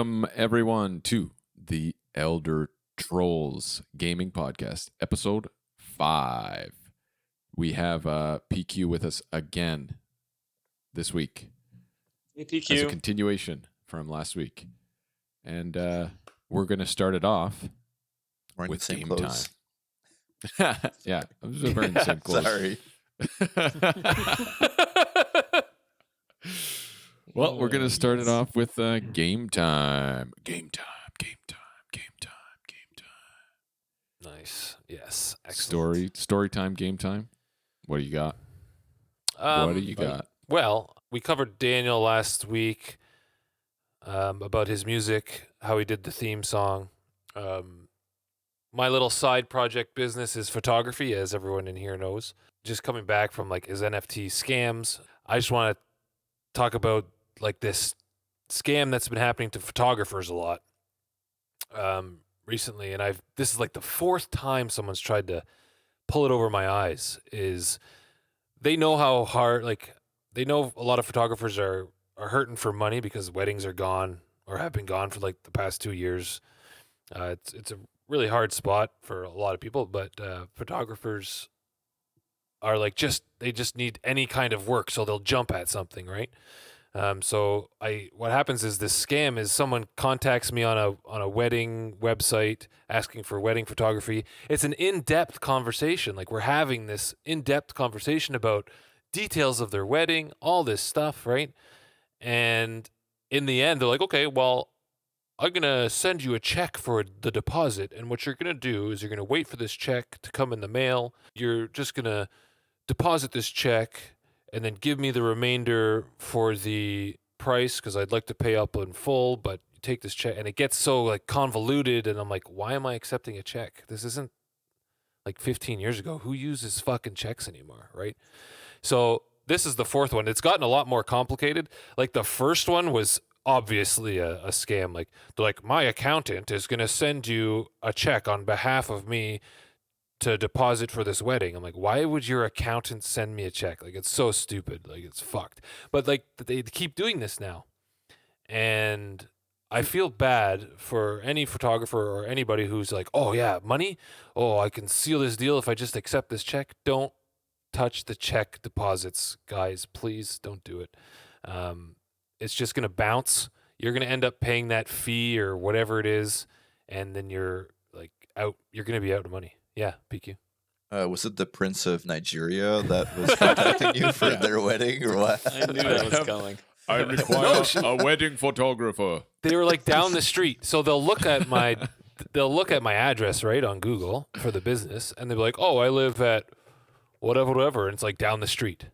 Welcome, everyone, to the Elder Trolls Gaming Podcast, episode 5. We have PQ with us again this week. Hey, PQ. As a continuation from last week. And we're going to start it off with game clothes. time. Yeah, I'm just wearing the same clothes. Sorry. Well, we're going to start it off with game time. Game time. Nice. Yes. Excellent. Story time, game time. What do you got? What do you got? Well, we covered Daniel last week about his music, how he did the theme song. My little side project business is photography, as everyone in here knows. Just coming back from like his NFT scams, I just want to talk about like this scam that's been happening to photographers a lot recently, and this is like the fourth time someone's tried to pull it over my eyes. Is they know how hard, like they know a lot of photographers are hurting for money because weddings are gone or have been gone for like the past 2 years. It's a really hard spot for a lot of people, but photographers are like they just need any kind of work, so they'll jump at something, right? So what happens is this scam is someone contacts me on a wedding website asking for wedding photography. It's an in-depth conversation. Like we're having this in-depth conversation about details of their wedding, all this stuff, right? And in the end, they're like, okay, well, I'm going to send you a check for the deposit. And what you're going to do is you're going to wait for this check to come in the mail. You're just going to deposit this check and then give me the remainder for the price because I'd like to pay up in full, but you take this check. And it gets so like convoluted, and I'm like, why am I accepting a check? This isn't like 15 years ago. Who uses fucking checks anymore, right? So this is the fourth one. It's gotten a lot more complicated. Like the first one was obviously a scam. Like they're like, my accountant is going to send you a check on behalf of me to deposit for this wedding. I'm like, why would your accountant send me a check? Like, it's so stupid. Like, it's fucked. But like, they keep doing this now, and I feel bad for any photographer or anybody who's like, oh yeah, money. Oh, I can seal this deal if I just accept this check. Don't touch the check deposits, guys. Please don't do it. It's just gonna bounce. You're gonna end up paying that fee or whatever it is, and then you're like out. You're gonna be out of money. Yeah, PQ. Was it the Prince of Nigeria that was contacting you for their wedding, or what? I knew that was coming. I require a wedding photographer. They were like down the street, so they'll look at my address right on Google for the business, and they'll be like, "Oh, I live at whatever," and it's like down the street.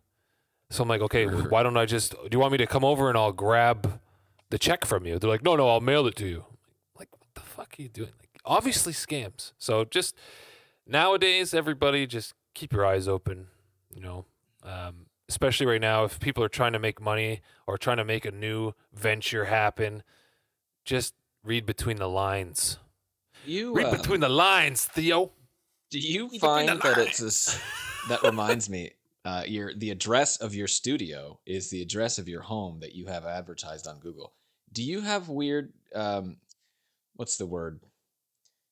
So I'm like, "Okay, why don't I just? Do you want me to come over and I'll grab the check from you?" They're like, "No, I'll mail it to you." I'm like, what the fuck are you doing? Like, obviously scams. So just nowadays, everybody just keep your eyes open, you know, especially right now, if people are trying to make money or trying to make a new venture happen, just read between the lines. Read between the lines, Theo. Do you find that it's this, that reminds me, the address of your studio is the address of your home that you have advertised on Google. Do you have weird, what's the word?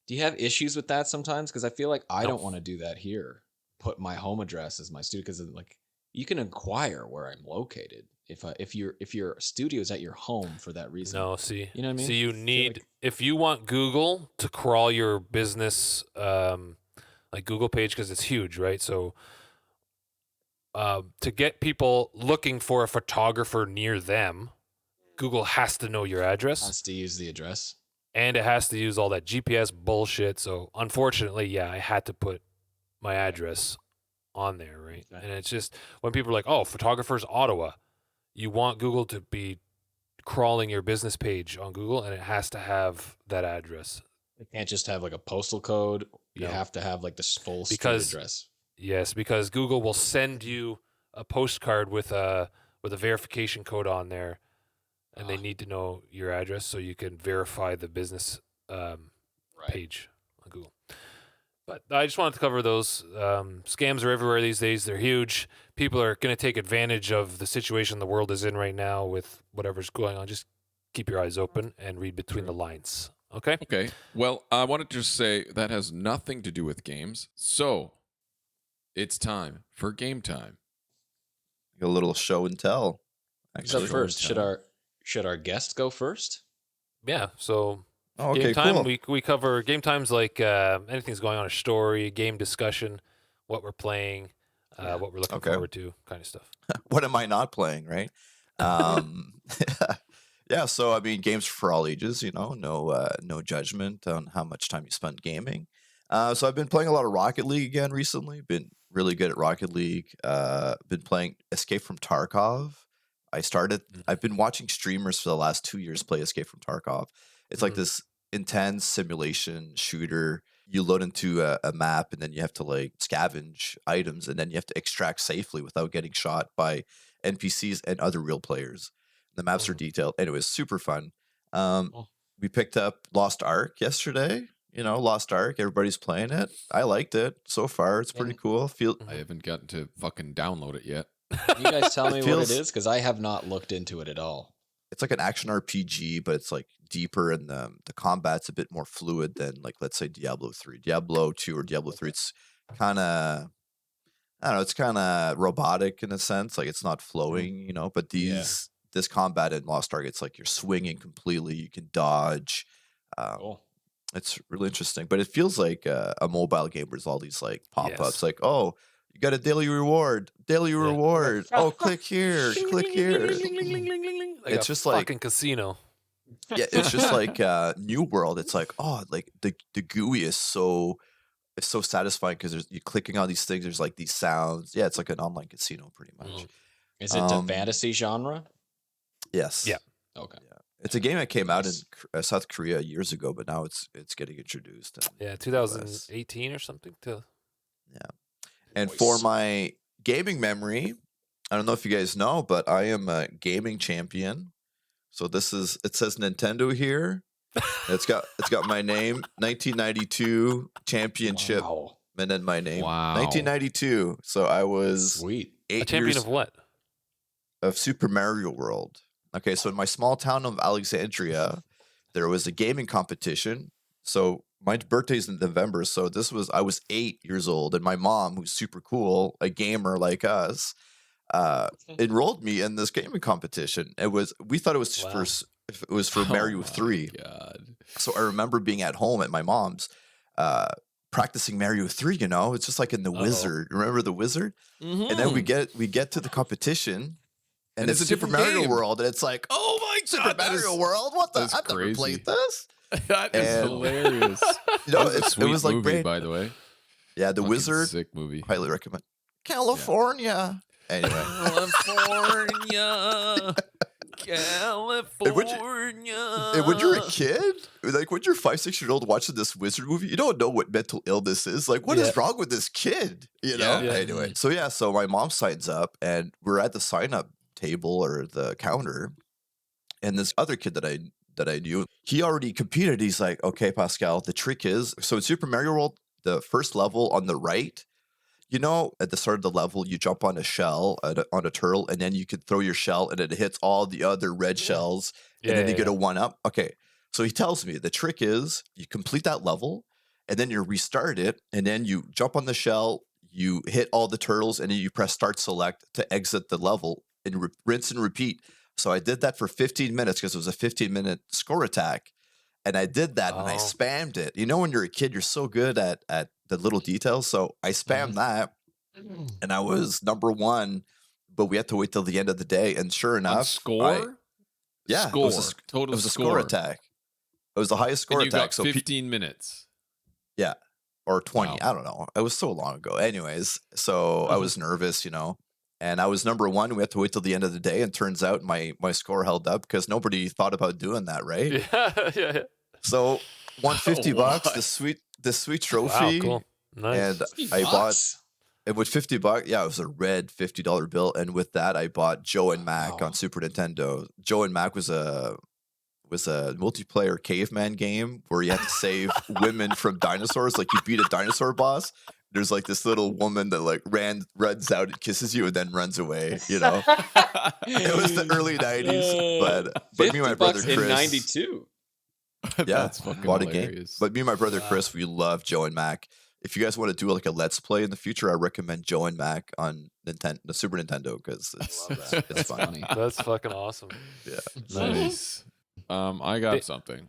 Do you have issues with that sometimes? Because I feel like I don't want to do that here. Put my home address as my studio, because like you can inquire where I'm located if your studio is at your home for that reason. No, see, you know what I mean. So you need, if you want Google to crawl your business, like Google page, because it's huge, right? So to get people looking for a photographer near them, Google has to know your address. Has to use the address. And it has to use all that GPS bullshit. So unfortunately, yeah, I had to put my address on there, right? Okay. And it's just when people are like, oh, photographers Ottawa, you want Google to be crawling your business page on Google, and it has to have that address. It can't just have like a postal code. You have to have like the full street address. Yes, because Google will send you a postcard with a verification code on there. And they need to know your address so you can verify the business page on Google. But I just wanted to cover those. Scams are everywhere these days. They're huge. People are going to take advantage of the situation the world is in right now with whatever's going on. Just keep your eyes open and read between the lines. Okay? Okay. Well, I wanted to just say that has nothing to do with games. So it's time for game time. A little show and tell. Who's up Actually, first? Should our guest go first? Yeah. So oh, game okay, time, cool. we cover game times like anything's going on, a story, game discussion, what we're playing, what we're looking Okay. forward to, kind of stuff. What am I not playing, right? Yeah, so I mean, games for all ages. No judgment on how much time you spend gaming. So I've been playing a lot of Rocket League again recently. Been really good at Rocket League. Been playing Escape from Tarkov. I've been watching streamers for the last 2 years play Escape from Tarkov. It's like this intense simulation shooter. You load into a map and then you have to like scavenge items and then you have to extract safely without getting shot by NPCs and other real players. The maps are detailed. Anyways, super fun. We picked up Lost Ark yesterday. Lost Ark. Everybody's playing it. I liked it so far. It's pretty cool. I haven't gotten to fucking download it yet. Can you guys tell me what feels- it is? Because I have not looked into it at all. It's like an action RPG, but it's like deeper and the combat's a bit more fluid than like let's say Diablo 3. Diablo 2 or Diablo 3, it's kind of I don't know, it's kind of robotic in a sense, like it's not flowing, but this combat in Lost Ark, it's like you're swinging completely, you can dodge. Cool. It's really interesting, but it feels like a mobile game where there's all these like pop-ups Yes. like, oh, you got a daily reward. Oh, click here, click here. Like It's a just like fucking casino. yeah, it's just like New World. It's like, oh, like the GUI is so satisfying because you're clicking on these things. There's like these sounds. Yeah, it's like an online casino pretty much. Is it the fantasy genre? Yes. Yeah. Okay. Yeah. It's a game that came out in Nice. South Korea years ago, but now it's getting introduced. Yeah, 2018 or something. And for my gaming memory, I don't know if you guys know, but I am a gaming champion. So it says Nintendo here. It's got my name, 1992 championship, Wow. and then my name, Wow. 1992. So I was Sweet. A 8 champion years of what? of Super Mario World. Okay, so in my small town of Alexandria, there was a gaming competition. So my birthday's in November, so I was 8 years old, and my mom, who's super cool, a gamer like us, enrolled me in this gaming competition. We thought it was Wow. for Mario 3. God. So I remember being at home at my mom's, practicing Mario 3. It's just like in the Wizard. Remember the Wizard? And then we get to the competition. And it's it's a Super different Mario game. World, and it's like, Oh my Super Mario World? What the? that's I've never crazy. played this. That is And- hilarious. It It was like movie, brain. by the way. Yeah, the Fucking Wizard. sick movie. Highly recommend. California. Anyway, California, California. and when you're a kid, like when you're 5, 6 years old watching this Wizard movie, you don't know what mental illness is. Like, what is wrong with this kid? Yeah. Yeah. Anyway, so my mom signs up, and we're at the sign up table or the counter, and this other kid that I knew, he already competed. He's like, okay, Pascal, the trick is, so in Super Mario World, the first level on the right, at the start of the level, you jump on a shell, on a turtle, and then you can throw your shell, and it hits all the other red shells, and then you get a 1-up. Okay, so he tells me the trick is you complete that level, and then you restart it, and then you jump on the shell, you hit all the turtles, and then you press start select to exit the level, and rinse and repeat. So I did that for 15 minutes because it was a 15-minute score attack. And I did that and I spammed it. When you're a kid, you're so good at the little details. So I spammed that and I was number 1, but we had to wait till the end of the day. And sure On enough, score? yeah, Score. it was a score attack. It was the highest score And you attack. got 15 minutes. Yeah, or 20. Wow. I don't know. It was so long ago. Anyways, so I was nervous, and I was number 1. We had to wait till the end of the day. And turns out my score held up because nobody thought about doing that, right? Yeah. So $150, What? the sweet trophy. Wow, cool. Nice. And I bought it with $50. Yeah, it was a red $50 bill. And with that, I bought Joe and Mac on Super Nintendo. Joe and Mac was a multiplayer caveman game where you had to save women from dinosaurs. Like you beat a dinosaur boss. there's like this little woman that like runs out and kisses you and then runs away. You know, it was the early '90s, but me and my brother $50 in Chris, '92. yeah, That's fucking bought a game. hilarious. But me and my brother Wow. Chris, we love Joe and Mac. If you guys want to do like a Let's Play in the future, I recommend Joe and Mac on the Super Nintendo because I love that. it's That's fun. funny. That's fucking awesome. Yeah. Nice. I got something.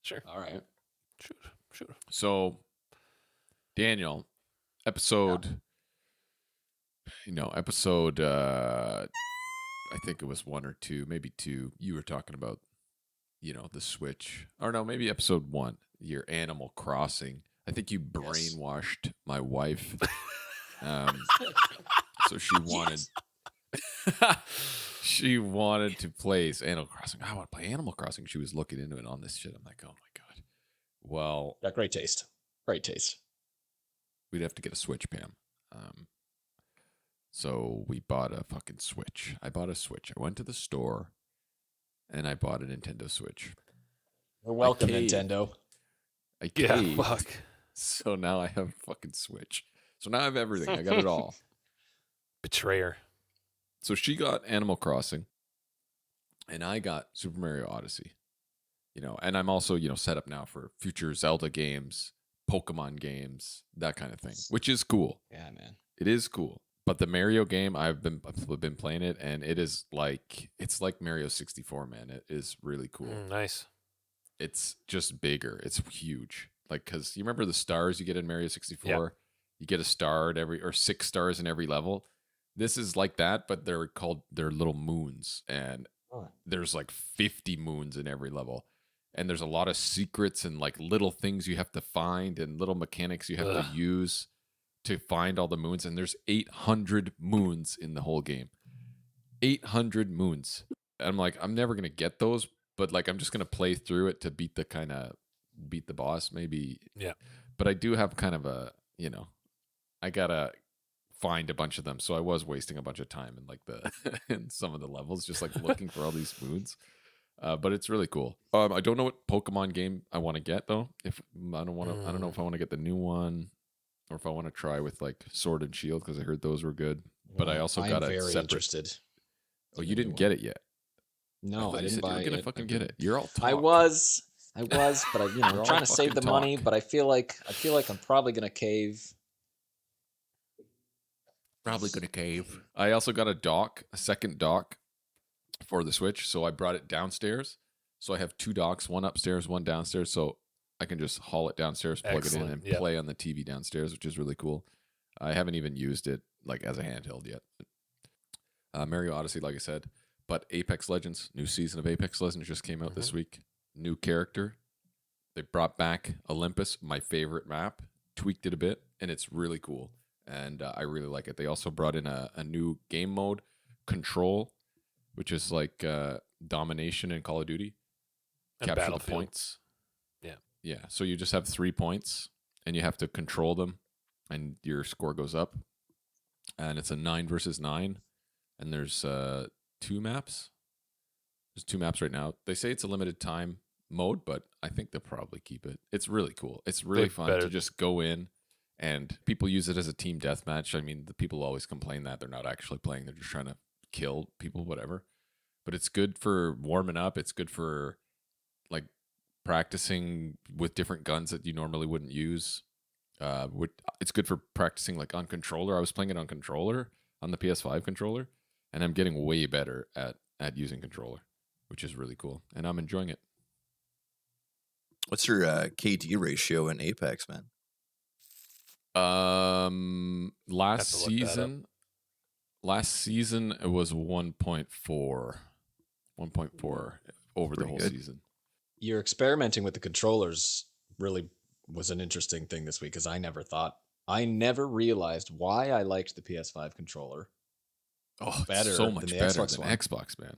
Sure. All right. Shoot. So, Daniel, episode, I think it was 1 or 2, maybe 2. You were talking about, the Switch, or no, maybe episode 1, your Animal Crossing. I think you brainwashed my wife. So she wanted, she wanted to play Animal Crossing. I want to play Animal Crossing. She was looking into it on this shit. I'm like, oh my God. Well, Yeah, great taste. Great taste. we'd have to get a Switch, Pam. So we bought a fucking Switch. I bought a Switch. I went to the store and I bought a Nintendo Switch. You're welcome, caved. Nintendo. I Yeah, caved. fuck. So now I have a fucking Switch. So now I have everything. I got it all. Betrayer. So she got Animal Crossing and I got Super Mario Odyssey. And I'm also, set up now for future Zelda games, Pokemon games, that kind of thing, which is cool. Yeah, man. It is cool. But the Mario game, I've been playing it, and it's like Mario 64, man. It is really cool. Nice. It's just bigger. It's huge. Like, because you remember the stars you get in Mario 64? Yeah. You get a star at or 6 stars in every level. This is like that, but they're little moons, and there's like 50 moons in every level. And there's a lot of secrets and like little things you have to find and little mechanics you have to use to find all the moons. And there's 800 moons in the whole game. 800 moons. And I'm like, I'm never going to get those, but like, I'm just going to play through it to beat the boss maybe. Yeah. But I do have kind of I got to find a bunch of them. So I was wasting a bunch of time in like in some of the levels, just like looking for all these moons. But it's really cool. I don't know what Pokemon game I want to get though. If I don't know if I want to get the new one or if I want to try with like Sword and Shield because I heard those were good. But I also got a very separate. interested. Oh, you didn't get it yet? No, I didn't buy it. You were gonna fucking get it. You're all talk. I was, but I'm trying to save the money. talk. But I feel like I'm probably gonna cave. Probably gonna cave. I also got a second dock for the Switch, so I brought it downstairs. So I have 2 docks, one upstairs, one downstairs, so I can just haul it downstairs, plug it in, and play on the TV downstairs, which is really cool. I haven't even used it like as a handheld yet. Mario Odyssey, like I said, but Apex Legends, new season of Apex Legends just came out this week. New character. They brought back Olympus, my favorite map, tweaked it a bit, and it's really cool. And I really like it. They also brought in a new game mode, Control, which is like domination in Call of Duty. And Capture the Battlefield. points. Yeah. Yeah. So you just have 3 points and you have to control them and your score goes up. And it's a 9 versus 9. And there's 2 maps. There's 2 maps right now. They say it's a limited time mode, but I think they'll probably keep it. It's really cool. It's really fun to just go in and people use it as a team deathmatch. I mean, the people always complain that they're not actually playing. They're just trying to kill people, whatever. But it's good for warming up. It's good for like practicing with different guns that you normally wouldn't use. It's good for practicing like on controller. I was playing it on controller, on the PS5 controller, and I'm getting way better at using controller, which is really cool. And I'm enjoying it. What's your KD ratio in Apex, man? Last season it was 1.4. 1.4 over the whole season. You're experimenting with the controllers really was an interesting thing this week because I never realized why I liked the PS5 controller. Oh, better so much than the better Xbox than one. Xbox, man.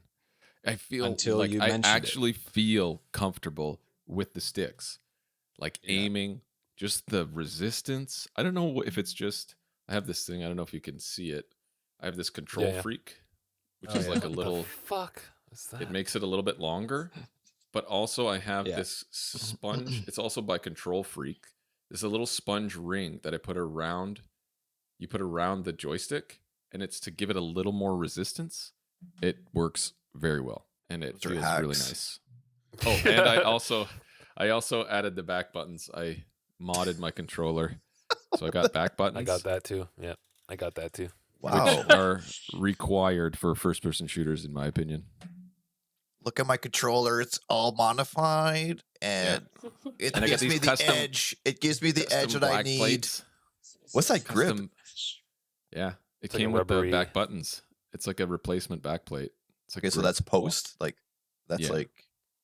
I feel Until like you I mentioned actually feel comfortable with the sticks, like aiming, just the resistance. I don't know if it's just I have this thing. I don't know if you can see it. I have this Control Freak, which is like a little. Fuck. What's that? It makes it a little bit longer, but also I have this sponge. It's also by Control Freak, There's a little sponge ring that I put around. You put around the joystick, and it's to give it a little more resistance. It works very well, and it Those are feels really hacks. nice. Oh, and I also added the back buttons. I modded my controller, so I got back buttons. I got that too. Yeah, I got that too. Wow. Which are required for first-person shooters, in my opinion. Look at my controller. It's all modified, and it And I got gives me these the custom- edge. It gives me the edge Custom that I black need. plates. What's that grip? Custom- Yeah, it It's like came a with the rubbery- back buttons. It's like a replacement back plate. It's like Okay, so grip. that's post. Like that's Yeah. like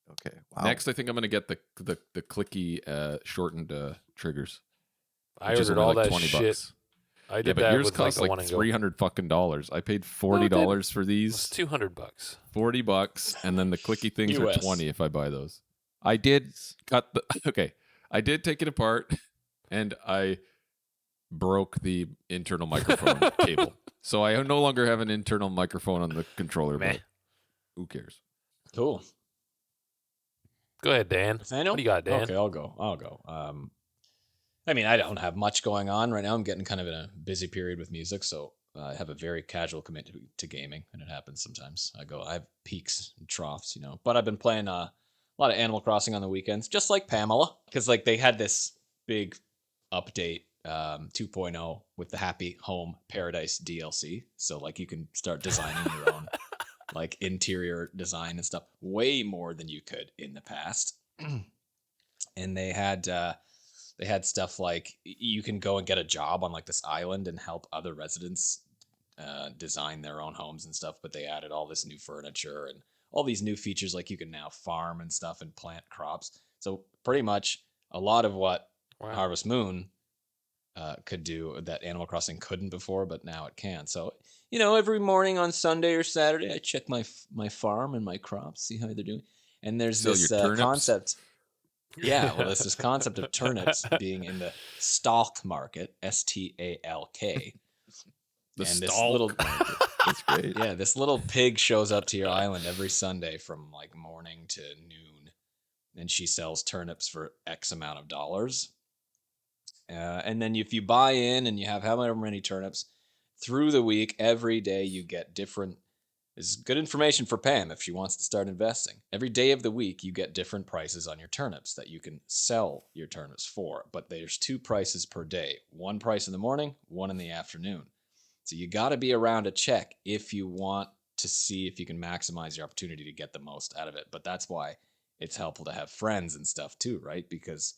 okay. Wow. Next, I think I'm gonna get the clicky shortened triggers. I which is ordered only all like that 20 shit. bucks. I Yeah, did but that yours with costs like like a one and go. $300 I paid $40 for It was these. $200. $40, and then the clicky things are US. $20 if I buy those. I did cut the okay. I did take it apart, and I broke the internal microphone cable. So I no longer have an internal microphone on the controller. Meh. But who cares? Cool. Go ahead, Dan. Nathaniel? What do you got, Dan? Okay, I'll go. I mean, I don't have much going on right now. I'm getting kind of in a busy period with music, so I have a very casual commitment to gaming, and it happens sometimes. I have peaks and troughs, you know. But I've been playing a lot of Animal Crossing on the weekends, just like Pamela, because like they had this big update 2.0 with the Happy Home Paradise DLC. So like you can start designing your own like interior design and stuff way more than you could in the past. And they had stuff like you can go and get a job on like this island and help other residents design their own homes and stuff. But they added all this new furniture and all these new features, like you can now farm and stuff and plant crops. So pretty much a lot of what Wow. Harvest Moon could do that Animal Crossing couldn't before, but now it can. So, you know, every morning on Sunday or Saturday, I check my farm and my crops, see how they're doing. And there's Sell this your turnips? concept. Yeah, well, there's this concept of turnips being in the stalk market, STALK. The And this stalk little- market. That's great. Yeah, this little pig shows up to your island every Sunday from like morning to noon, and she sells turnips for X amount of dollars. And then if you buy in and you have however many turnips through the week, every day you get different. This is good information for Pam if she wants to start investing. Every day of the week, you get different prices on your turnips that you can sell your turnips for. But there's 2 prices per day. One price in the morning, one in the afternoon. So you got to be around to check if you want to see if you can maximize your opportunity to get the most out of it. But that's why it's helpful to have friends and stuff too, right? Because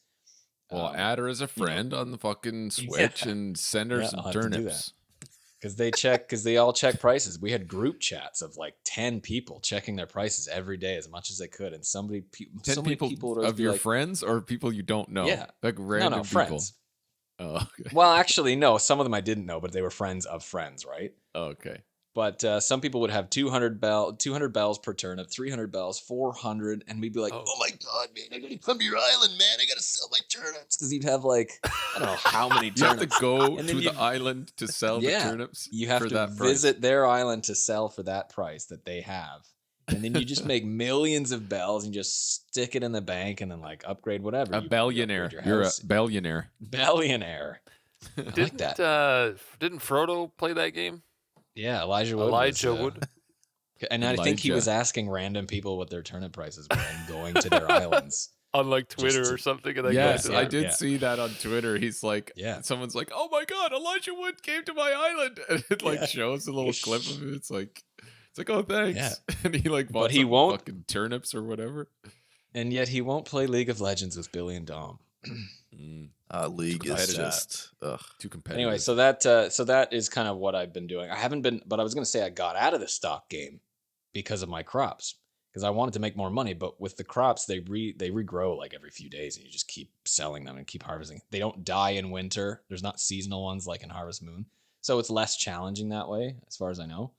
Well, add her as a friend on the fucking Switch and send her Yeah, some I'll have to do turnips. because they all check prices. We had group chats of like 10 people checking their prices every day as much as they could, and 10 so many people people would always of be your like, friends or people you don't know? Yeah. Like random no, people. friends. Oh, okay. Well, actually, no. Some of them I didn't know, but they were friends of friends, right? Okay. But some people would have 200 bells per turnip, 300 bells, 400, and we'd be like, Oh. "Oh my god, man! I gotta come to your island, man! I gotta sell my turnips." Because you'd have like I don't know how many You have turnips. to go And to then the you- island to sell Yeah, the turnips. You have for to that price. visit their island to sell for that price that they have. And then you just make millions of bells and just stick it in the bank and then like upgrade whatever. A You billionaire. upgrade You're a house. billionaire. billionaire. I like that. Didn't Frodo play that game? Yeah, Elijah Wood. Elijah was, Wood. And I think he Elijah. was asking random people what their turnip prices were and going to their islands. On like Twitter Just or to- something. And then Yes, going to I that. did Yeah. see that on Twitter. He's like, Yeah. someone's like, "Oh my god, Elijah Wood came to my island," and it like Yeah. shows a little clip of it. It's like, "Oh, thanks," Yeah. and he like bought But he some won't- fucking turnips or whatever. And yet he won't play League of Legends with Billy and Dom. League is competitive. just Too competitive. Anyway, so that is kind of what I've been doing. I haven't been, but I was going to say I got out of the stock game because of my crops because I wanted to make more money. But with the crops, they regrow like every few days, and you just keep selling them and keep harvesting. They don't die in winter. There's not seasonal ones like in Harvest Moon, so it's less challenging that way, as far as I know.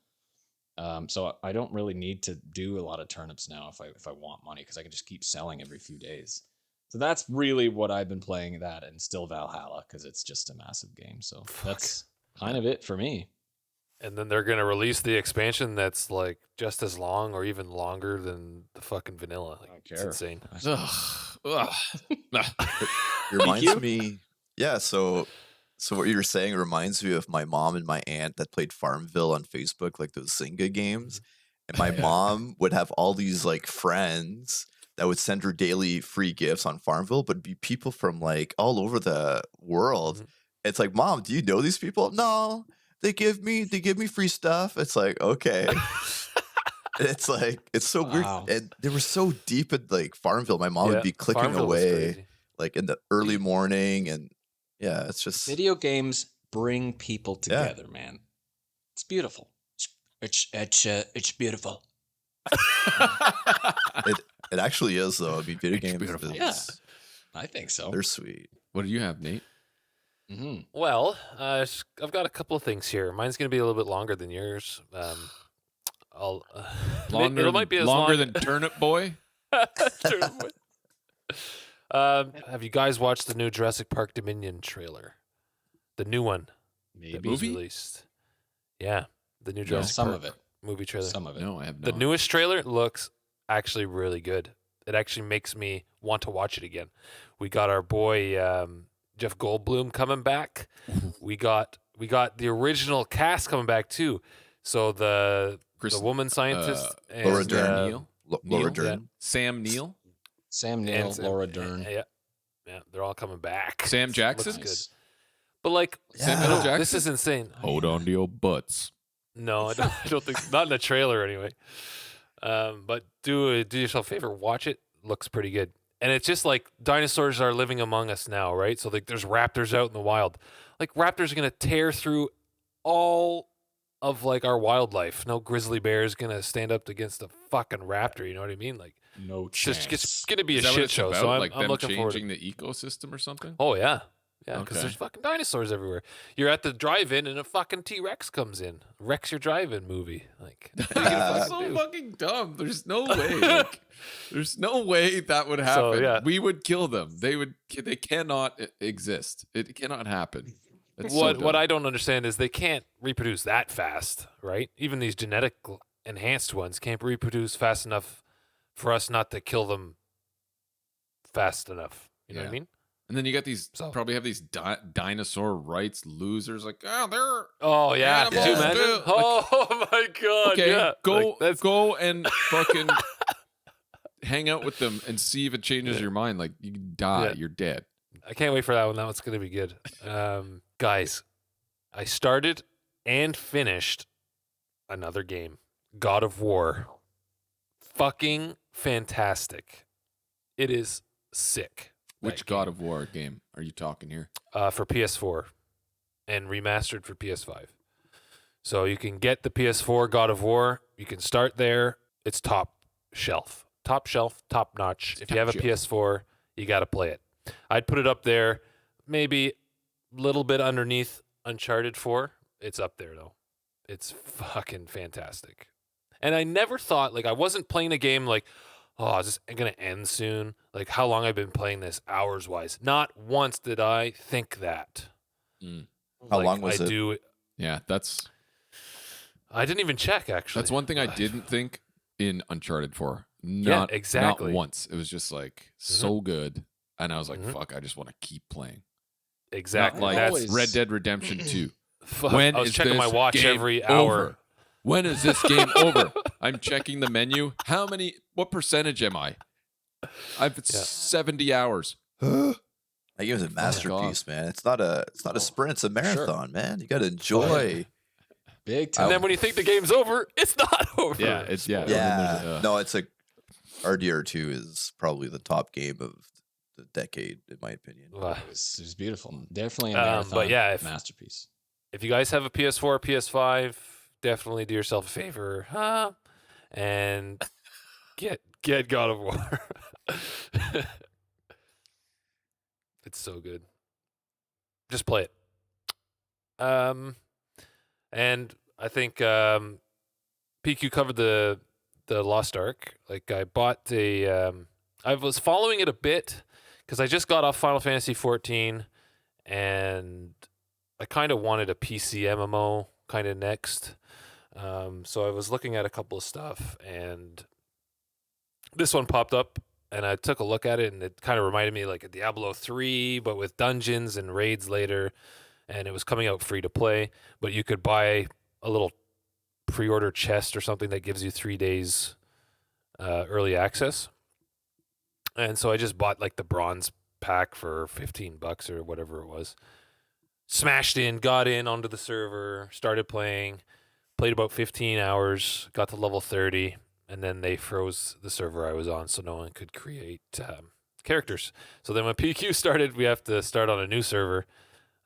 So I don't really need to do a lot of turnips now if I want money because I can just keep selling every few days. So that's really what I've been playing, that and still Valhalla, because it's just a massive game. So that's kind of it for me. And then they're gonna release the expansion that's like just as long or even longer than the fucking vanilla. Like, I don't it's care. insane. Ugh. Ugh. reminds you. me Yeah, so what you're saying reminds me of my mom and my aunt that played Farmville on Facebook, like those Zynga games. And my Yeah. mom would have all these like friends that would send her daily free gifts on Farmville, but be people from like all over the world. Mhm. It's like, Mom, do you know these people? No, they give me free stuff. It's like, okay. And it's like, it's so Wow. weird. And they were so deep in like Farmville. My mom would be clicking Farmville was away crazy. like in the early morning. And yeah, it's just, Video games bring people Yeah. together, man. It's beautiful. It's beautiful. it actually is though. I mean, video It's games, beautiful. Yeah. I think so. they're sweet. What do you have, Nate? Mhm. Well, I've got a couple of things here. Mine's going to be a little bit longer than yours. I'll Longer, it might be as longer long- than Turnip Boy? Have you guys watched the new Jurassic Park Dominion trailer? The new one that Maybe. was Movie? released. Yeah, the new No. Jurassic Some Park of it. movie trailer. Some of it. No, I have The not. newest trailer looks actually really good. It actually makes me want to watch it again. We got our boy Jeff Goldblum coming back. we got the original cast coming back too. So the woman scientist and Laura Dern. Neil? Laura Neil? Dern. Sam Neill? Sam Neill, and- Laura Dern. Yeah, they're all coming back. Sam Looks Jackson? good. Nice. But like, Samuel this Jackson? is insane. Hold on to your butts. No, I don't think not in the trailer anyway. But do yourself a favor, watch it. Looks pretty good. And it's just like dinosaurs are living among us now, right? So like there's raptors out in the wild. Like raptors are gonna tear through all of like our wildlife. No grizzly bear is gonna stand up against a fucking raptor. You know what I mean? Like No it's chance. just it's gonna be Is a that what shit it's show. about? So like I'm them looking forward. changing the ecosystem or something? Oh yeah. Yeah, because Okay. there's fucking dinosaurs everywhere. You're at the drive-in and a fucking T-Rex comes in. Wrecks your drive-in movie. Like, what are you gonna That's fucking so do? fucking dumb. There's no way. Like, there's no way that would happen. yeah. We would kill them. They cannot exist. It cannot happen. That's so What dumb. I don't understand is they can't reproduce that fast, right? Even these genetic enhanced ones can't reproduce fast enough for us not to kill them fast enough. You know what I Yeah. mean? And then you got these So- probably have these dinosaur rights losers like, oh, they're Oh yeah, Animals could you imagine? do- like- Oh my god! okay. yeah. Go Like, that's go and fucking hang out with them and see if it changes your mind. Like you die, Yeah. you're dead. I can't wait for that one. That one's gonna be good. Guys, I started and finished another game, God of War. Fucking fantastic! It is sick. Which God of War game are you talking here? For PS4 and remastered for PS5. So you can get the PS4 God of War. You can start there. It's top shelf, top notch. If you have a Top PS4, you got to play it. I'd put it up there, maybe a little bit underneath Uncharted 4. It's up there though. It's fucking fantastic. And I never thought, like, I wasn't playing a game like, oh, is this going to end soon? Like, how long I've been playing this hours-wise. Not once did I think that. Mm. How Like, long was I it? do. Yeah, that's I didn't even check, actually. one thing I didn't think in Uncharted 4. Not exactly. Not once. It was just like so good, and I was like, Mhm. "Fuck! I just want to keep playing." Exactly. Not like That's always- Red Dead Redemption 2. fuck, When I was is checking my this watch game every hour. over? When is this game over? I'm checking the menu. What percentage am I? I've 70 hours. That game is a God. masterpiece, man. It's not a sprint, it's a marathon, man. You got to enjoy. Big time. And then when you think the game's over, it's not over. Yeah, it's yeah. and then Yeah. there's, No, it's a RDR2 is probably the top game of the decade, in my opinion. Ugh. It was beautiful. Definitely a marathon but yeah, masterpiece. If you guys have a PS4 or PS5, definitely do yourself a favor, and get God of War. It's so good. Just play it. And I think PQ covered the Lost Ark. Like I bought I was following it a bit because I just got off Final Fantasy 14, and I kind of wanted a PC MMO kind of next. So I was looking at a couple of stuff, and this one popped up, and I took a look at it, and it kind of reminded me like a Diablo 3, but with dungeons and raids later. And it was coming out free to play, but you could buy a little pre-order chest or something that gives you 3 days early access. And so I just bought like the bronze pack for $15 or whatever it was. Smashed in, got in onto the server, started played about 15 hours, got to level 30, and then they froze the server I was on so no one could create characters. So then when PQ started, we have to start on a new server.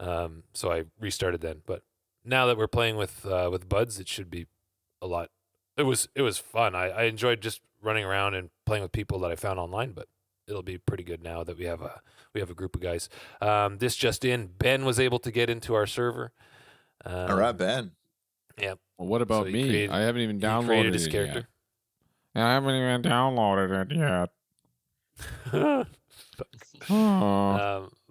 So I restarted then. But now that we're playing with buds, it should be a lot. It was fun. I enjoyed just running around and playing with people that I found online, but it'll be pretty good now that we have a group of guys. This just in, Ben was able to get into our server. All right, Ben. Yeah. Well, what about So me? I haven't even downloaded created his it character. yet. I haven't even downloaded it yet.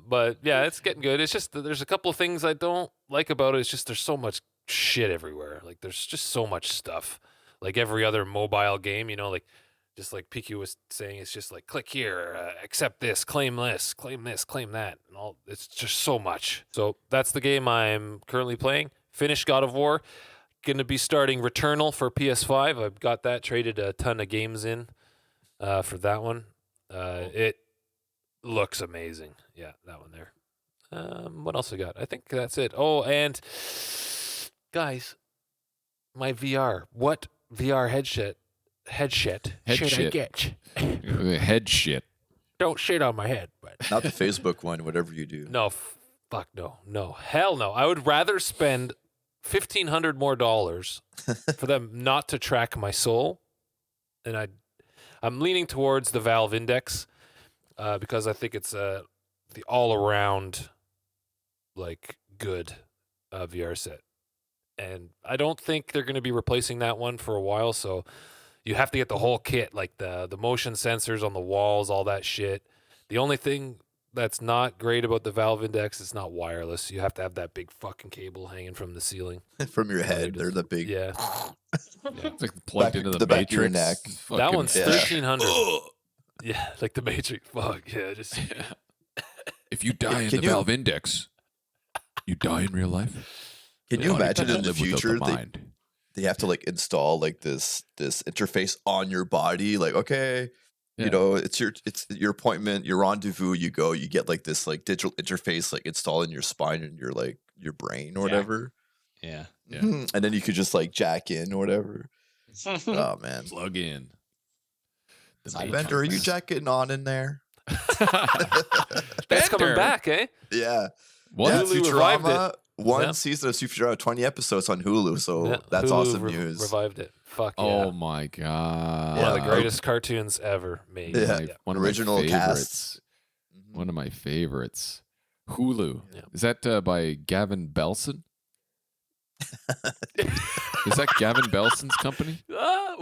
But yeah, it's getting good. It's just that there's a couple of things I don't like about it. It's just there's so much shit everywhere. Like there's just so much stuff. Like every other mobile game, like just like PQ was saying, it's just like click here, accept this, claim this, claim that, and all. It's just so much. So that's the game I'm currently playing. Finished God of War. Going to be starting Returnal for PS5. I've got that, traded a ton of games in for that one. It looks amazing. Yeah, that one there. What else I got? I think that's it. Oh, and guys, my VR. What VR headset should I get? Head shit. Don't shit on my head, but Not the Facebook one, whatever you do. no, fuck no, hell no. I would rather spend $1,500 more for them not to track my soul, and I'm leaning towards the Valve Index because I think it's the all around like good VR set, and I don't think they're going to be replacing that one for a while. So you have to get the whole kit, like the motion sensors on the walls, all that shit. The only thing that's not great about the Valve Index, it's not wireless. You have to have that big fucking cable hanging from the ceiling. From your head, they're the big. Yeah. It's like plugged into the back of your Matrix. neck. That Fucking- one's yeah. $1,300. Yeah, like the Matrix. Fuck yeah, just If you die in Can the you- Valve Index, you die in real life. Can you How do imagine in the live without future mind? they have to like install like this interface on your body? Like, okay, Yeah. you know, it's your appointment, your rendezvous. You go, you get like this like digital interface like installed in your spine and your brain or Yeah. whatever. Yeah. Yeah. Mhm. And then you could just like jack in or whatever. Oh man, Plug in. The Side Matrix. Bender, are you jacking on in there? that's coming Bender. back, eh? Yeah. What? Yeah, Hulu revived Futurama, one Yeah. season of Futurama, 20 episodes on Hulu. So Yeah, that's Hulu awesome news. Revived it. Fuck yeah. Oh my god! One of the Yeah. greatest cartoons ever made. Yeah. One of Original my favorites. casts. Mhm. One of my favorites. Hulu. Yeah. Is that by Gavin Belson? Is that Gavin Belson's company? What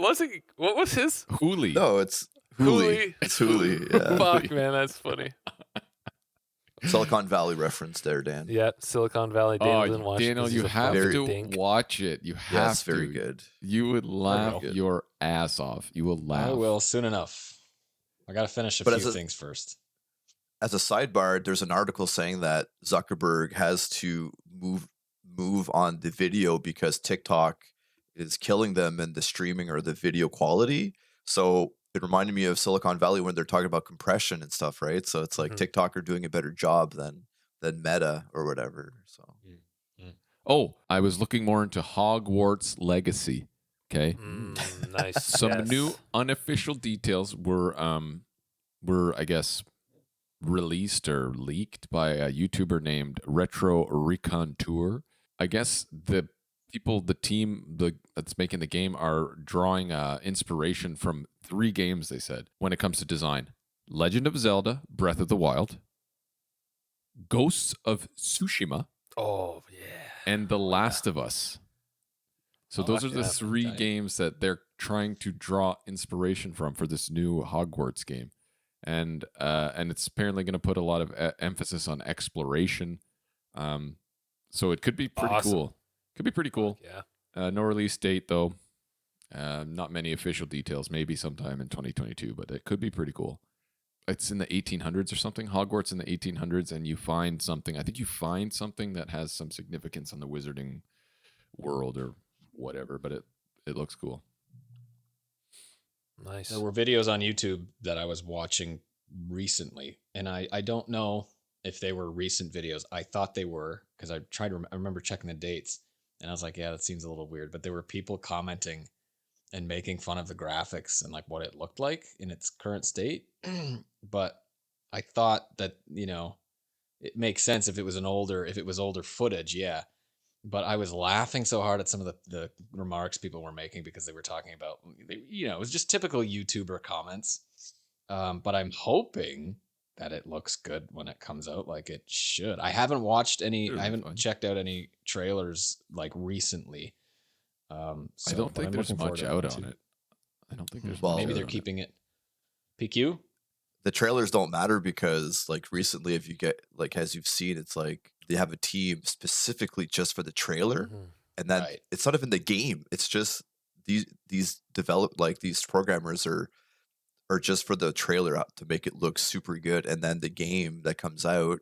was his? Hulu. No, it's Hulu. Hulu. It's Hulu. Yeah. Fuck, man, that's funny. Silicon Valley reference there, Dan. Yeah, Silicon Valley. Oh, Daniel didn't watch it Daniel, 'cause you he's a have Very to dink. watch it. You have Yes, to. very good. You would laugh Good. your ass off. You will laugh. I will soon enough. I got to finish a But few as a- things first. As a sidebar, there's an article saying that Zuckerberg has to move on the video because TikTok is killing them in the streaming or the video quality. So it reminded me of Silicon Valley when they're talking about compression and stuff, right? So it's like Mhm. TikTok are doing a better job than Meta or whatever. So Oh, I was looking more into Hogwarts Legacy. Okay. Nice. Some yes. new unofficial details were I guess released or leaked by a YouTuber named Retro Recontour. I guess the team that's making the game are drawing inspiration from 3 games, they said, when it comes to design: Legend of Zelda Breath of the Wild, Ghosts of Tsushima, Oh yeah. and The Last of Us. So Oh, those are the yeah. 3 Okay. games that they're trying to draw inspiration from for this new Hogwarts game, and it's apparently going to put a lot of emphasis on exploration. So it could be pretty Awesome. cool. Could be pretty cool. Yeah. No release date though. Not many official details. Maybe sometime in 2022, but it could be pretty cool. it's in the 1800s or something. Hogwarts in the 1800s, and you find something. I think you find something that has some significance on the wizarding world or whatever. But it looks cool. Nice. There were videos on YouTube that I was watching recently, and I don't know if they were recent videos. I thought they were, because I remember checking the dates, and I was like, yeah, that seems a little weird. But there were people commenting and making fun of the graphics and like what it looked like in its current state. But I thought that, it makes sense if it was older footage, yeah. But I was laughing so hard at some of the remarks people were making because they were talking about, it was just typical YouTuber comments. But I'm hoping that it looks good when it comes out, like it should. I haven't watched any. I haven't checked out any trailers like recently. I don't think there's much out on it. I don't think there's. Well, maybe they're keeping it. PQ. The trailers don't matter because, like, recently, if you get, like, as you've seen, it's like they have a team specifically just for the trailer, and then it's not even the game. It's just these programmers are just for the trailer out to make it look super good, and then the game that comes out,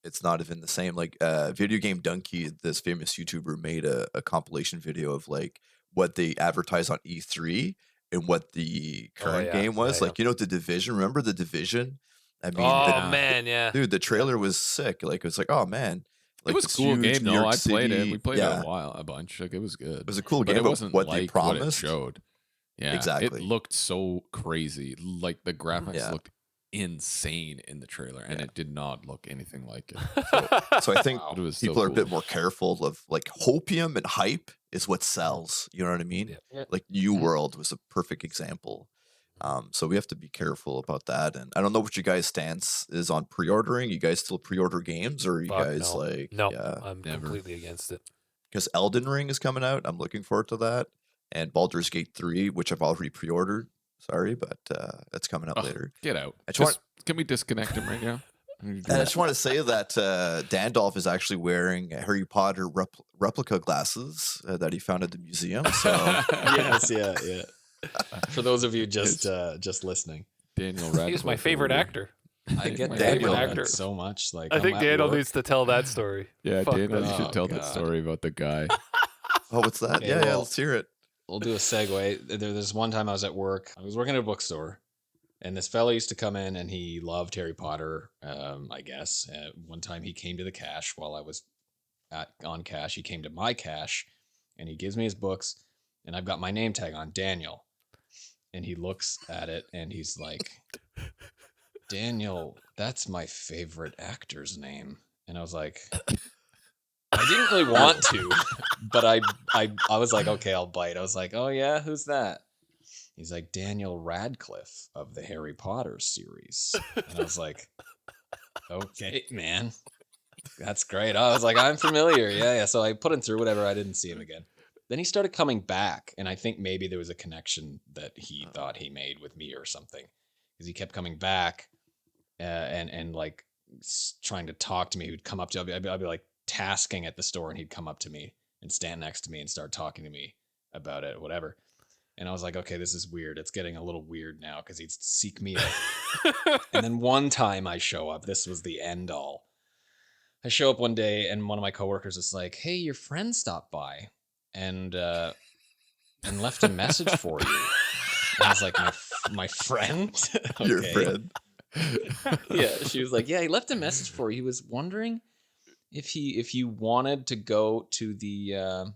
it's not even the same. Like, Video Game Donkey, this famous YouTuber, made a compilation video of like what they advertise on E3 and what the current game was. Like, The Division. Remember The Division? I mean, dude, the trailer was sick. Like, it was like, oh man, like, it was a cool game though. I played it. We played it Yeah. a bunch. Like, it was good. It was a cool But game, it but wasn't what like they promised. what it showed. Yeah, Exactly. It looked so crazy. Like, the graphics looked insane in the trailer, and it did not look anything like it. So I think It was people so are a bit cool. more careful of, like, hopium and hype is what sells. You know what I mean? Yeah. Like, New World was a perfect example. So we have to be careful about that. And I don't know what you guys' stance is on pre-ordering. You guys still pre-order games, or are you guys like, no? yeah? I'm completely against it. Because Elden Ring is coming out. I'm looking forward to that. And Baldur's Gate 3, which I've already pre-ordered. Sorry, but that's coming out later. Get out. I just Can we disconnect him right now? And I just want to say that Dandalf is actually wearing Harry Potter replica glasses that he found at the museum. So Yes, yeah. For those of you just listening, Daniel Radcliffe. He's my favorite actor. I get My Daniel Daniel actor. so much. Like, I think I'm at Daniel work. needs to tell that story. Yeah, Fuck Daniel, you that. should tell God. that story about the guy. oh, what's that? Okay, Yeah, well, let's hear it. We'll do a segue. There's one time I was at work. I was working at a bookstore, and this fella used to come in, and he loved Harry Potter. I guess one time he came to the cash while I was on cash. He came to my cash, and he gives me his books, and I've got my name tag on, Daniel. And he looks at it, and he's like, "Daniel, that's my favorite actor's name." And I was like, I didn't really want to, but I was like, okay, I'll bite. I was like, oh yeah, who's that? He's like, Daniel Radcliffe of the Harry Potter series. And I was like, okay, man, that's great. I was like, I'm familiar. Yeah. So I put him through whatever. I didn't see him again. Then he started coming back, and I think maybe there was a connection that he thought he made with me or something, because he kept coming back and like trying to talk to me. He would come up to, I'd be like tasking at the store, and he'd come up to me and stand next to me and start talking to me about it, whatever. And I was like, okay, this is weird. It's getting a little weird now, because he'd seek me out. And then one time I show up, this was the end all. I show up one day, and one of my coworkers is like, hey, your friend stopped by and left a message for you. And I was like, my friend? Your friend. Yeah, she was like, yeah, he left a message for you. He was wondering if you wanted to go to the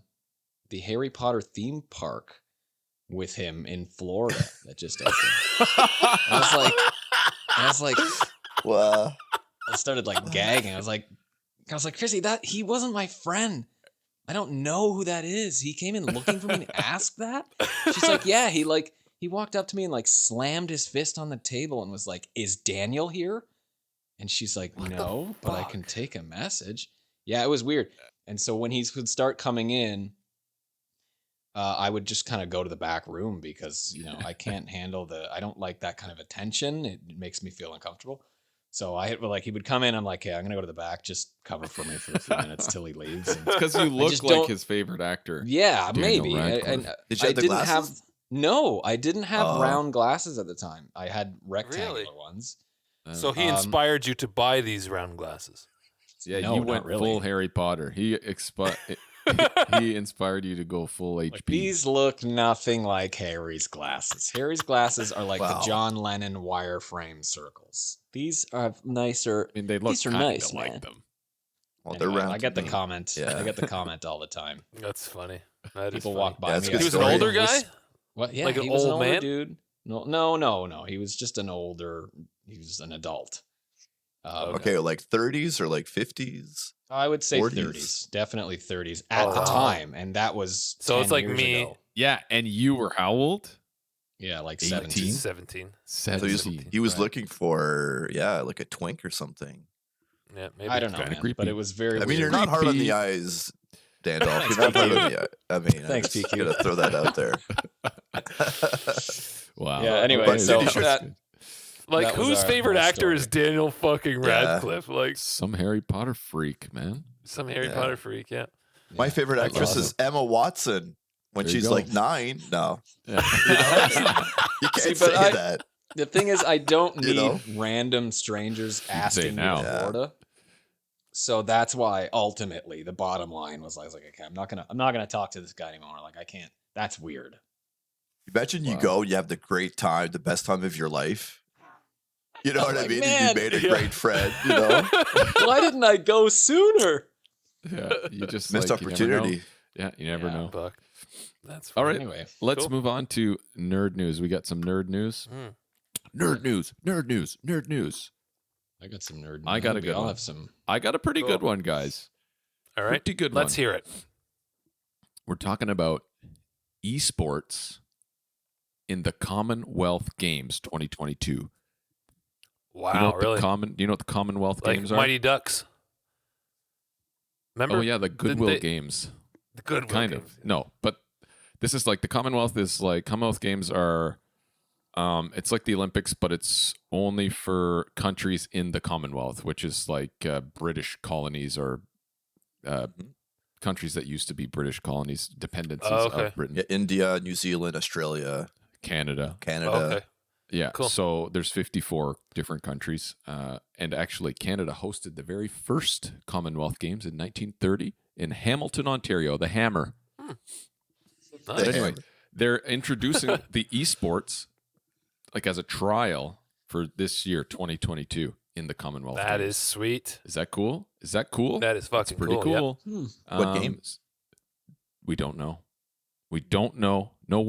Harry Potter theme park with him in Florida that just opened. I was like, Wow. I started like gagging. I was like, Chrissy, that he wasn't my friend. I don't know who that is. He came in looking for me and asked that. She's like, yeah, he walked up to me and like slammed his fist on the table and was like, is Daniel here? And she's like, no, but I can take a message. Yeah, it was weird. And so when he would start coming in, I would just kind of go to the back room, because, I can't handle I don't like that kind of attention. It makes me feel uncomfortable. So he would come in. I'm like, hey, I'm going to go to the back. Just cover for me for a few minutes till he leaves. And Because you look just like don't- his favorite actor. yeah, Daniel maybe. Radcliffe. Did you have the glasses? No, I didn't have Oh. round glasses at the time. I had rectangular ones. So he inspired you to buy these round glasses. Yeah, No, you not went really. full Harry Potter. He inspired you to go full HP. Like, these look nothing like Harry's glasses. Harry's glasses are like the Wow. John Lennon wireframe circles. These are nicer. I mean, they look These are kind of nice, like man. them. Well, Anyway, they're round. I get the to me. comment. Yeah. I get the comment all the time. That's funny. That is People funny. walk by Yeah, it's me. a good He was an story. older guy? What? Yeah, Like an he was an old older man? dude. No. He was just an older. He was an adult. Okay, like 30s or like 50s. I would say 40s. 30s, definitely 30s at the wow. time, and that was So 10 it's like years me. ago. Yeah, and you were how old? Yeah, like 18? 17. 17. So 17. he was right. looking for like a twink or something. Yeah, maybe. I don't know, Kinda man, creepy. but it was very. I mean, weird. you're not hard on the Creepy. eyes, Dandalf. Thanks, You're not hard PQ. on the eye. I mean, Thanks, I'm just PQ. gonna throw that out there. Wow. Yeah, anyway, Okay, so that's that- good. Like, That was whose our- favorite our actor is story. Daniel fucking Yeah. Radcliffe? Like, Some Harry Potter freak, man. some Harry Yeah. Potter freak, yeah. My favorite I actress love is Emma Watson when There you she's go. like 9. No, Yeah. you can't See, say but that. The thing is, I don't You need know? random strangers say asking me now. to Yeah. Florida. So that's why ultimately the bottom line was I was like, okay, I'm not gonna talk to this guy anymore. Like, I can't. That's weird. Imagine you Wow. go, you have the great time, the best time of your life. You know I'm what I like, mean? man, And you made a yeah. great friend. You know, Why didn't I go sooner? Yeah, you just missed like, you never know. opportunity. Yeah, you never Yeah. know. Buck. That's All funny. right, Anyway, let's Cool. move on to nerd news. We got some nerd news. Mm. Nerd news. Nerd news. Nerd news. I got some nerd. I got a we good all one. have some. I got a pretty Cool. good one, guys. All right. Pretty good Let's one. hear it. We're talking about esports in the Commonwealth Games 2022. Wow, you know what really? do you know what the Commonwealth Like Games are? Mighty Ducks. Remember? Oh yeah, the Goodwill they- Games. The Goodwill Kind games. of. No, but this is like the Commonwealth is like Commonwealth Games are it's like the Olympics, but it's only for countries in the Commonwealth, which is like British colonies or countries that used to be British colonies, dependencies Oh, okay. of Britain, Yeah, India, New Zealand, Australia, Canada. Canada. Okay. Yeah. Cool. So there's 54 different countries. And actually, Canada hosted the very first Commonwealth Games in 1930 in Hamilton, Ontario, the Hammer. Nice. Anyway, they're introducing the esports like as a trial for this year, 2022, in the Commonwealth That Games. is sweet. Is that cool? Is that cool? That is That's fucking pretty cool. Yep. cool. What games? We don't know. We don't know. No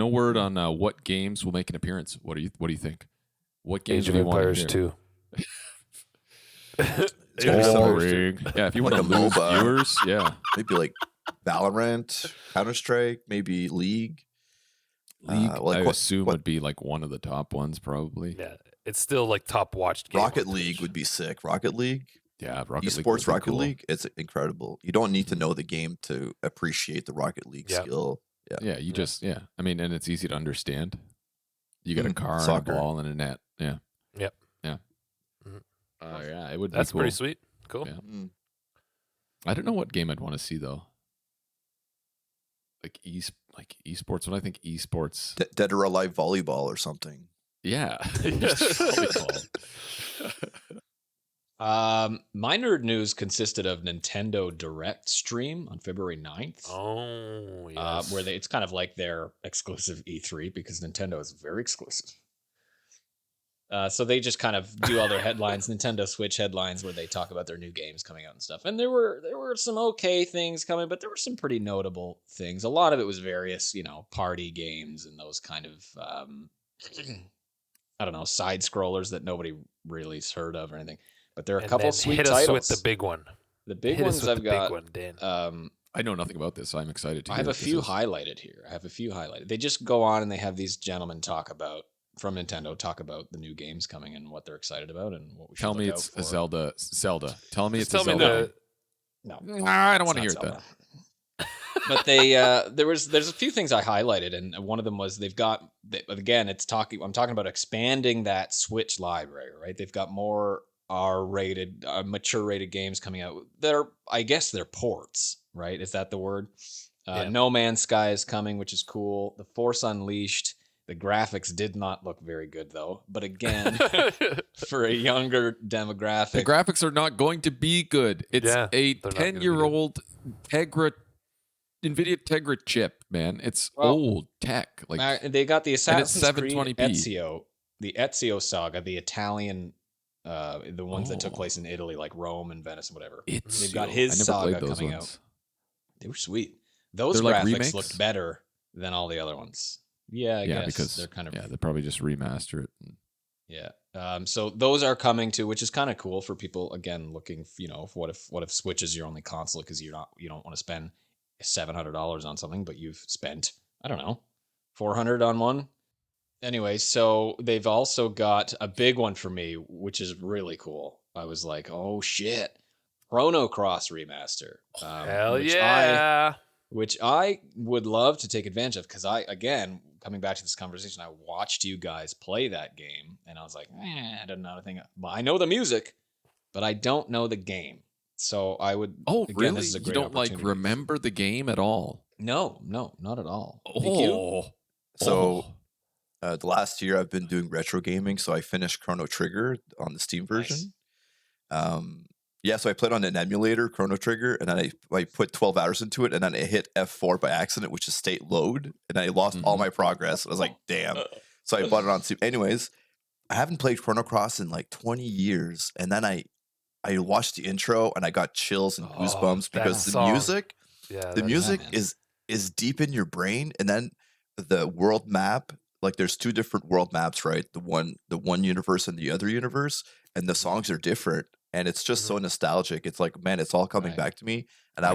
word on what games will make an appearance. What do you think? What games Age do of you want to Empires hear? 2. It's gonna be something Boring. Yeah, if you want Like to a lose MOBA. viewers, yeah. maybe like Valorant, Counter-Strike, maybe League. League, like I what- assume what- would be like one of the top ones, probably. Yeah, it's still like top watched game. Rocket on League Twitch. would be sick. Rocket League, Yeah, Rocket League. would esports be Rocket cool. League, it's incredible. You don't need to know the game to appreciate the Rocket League Yeah. skill. Yeah, you just I mean, and it's easy to understand. You got a Mhm. car Soccer. and a ball and a net. Yeah. Yep. Yeah. Mhm. Yeah, it would That's be cool. pretty sweet. Cool. Yeah. Mm. I don't know what game I'd want to see though. Like esports. When I think esports, Dead or Alive volleyball or something. yeah, Just volleyball. My nerd news consisted of Nintendo Direct stream on February 9th. Oh, yes. Where it's kind of like their exclusive E3 because Nintendo is very exclusive. So they just kind of do all their headlines, Nintendo Switch headlines, where they talk about their new games coming out and stuff. And there were some okay things coming, but there were some pretty notable things. A lot of it was various, party games and those kind of I don't know, side scrollers that nobody really's heard of or anything. But there are a And couple then sweet hit titles. us with the big one. The big Hit us ones with I've the got. big one, Dan. I know nothing about this. So I'm excited to. I hear have a what this few is. highlighted here. They just go on and they have these gentlemen from Nintendo talk about the new games coming and what they're excited about and what we should Tell look me out it's for. a Zelda. Tell me Just it's a tell me Zelda. the. game. No, I don't want to it's hear not that. Zelda. But they there's a few things I highlighted, and one of them was I'm talking about expanding that Switch library, right? They've got more R-rated, mature rated games coming out. I guess they're ports, right? Is that the word? Yeah. No Man's Sky is coming, which is cool. The Force Unleashed. The graphics did not look very good, though. But again, for a younger demographic, The graphics are not going to be good. It's Yeah, a they're not gonna be good. 10-year-old NVIDIA Tegra chip, man. It's old tech. Like they got the Assassin's Creed 720p. Ezio, the Ezio saga, the Italian, the ones that took place in Italy, like Rome and Venice and whatever. They've got his I never saga played those coming ones. out. They were sweet. Those They're like graphics remakes? looked better than all the other ones. Yeah, I guess because they're kind of they probably just remaster it. yeah. So those are coming too, which is kind of cool for people again looking. What if Switch is your only console because you don't want to spend $700 on something, but you've spent I don't know $400 on one. Anyway, so they've also got a big one for me, which is really cool. I was like, oh shit, Chrono Cross remaster. Hell yeah! Which I would love to take advantage of because again, coming back to this conversation, I watched you guys play that game and I was like, I don't know anything. I know the music, but I don't know the game. So I would. Oh, again, really? This is a You great don't like opportunity. remember the game at all? No, not at all. So the last year I've been doing retro gaming, so I finished Chrono Trigger on the Steam version. Nice. So I played on an emulator, Chrono Trigger, and then I put 12 hours into it, and then I hit F4 by accident, which is state load, and I lost all my progress. I was like, damn. So I bought it on Steam. Anyways, I haven't played Chrono Cross in like 20 years, and then I watched the intro, and I got chills and goosebumps because the music, is deep in your brain, and then the world map. Like there's two different world maps, right? The one universe and the other universe, and the songs are different, and it's just so nostalgic. It's like, man, it's all coming back to me, and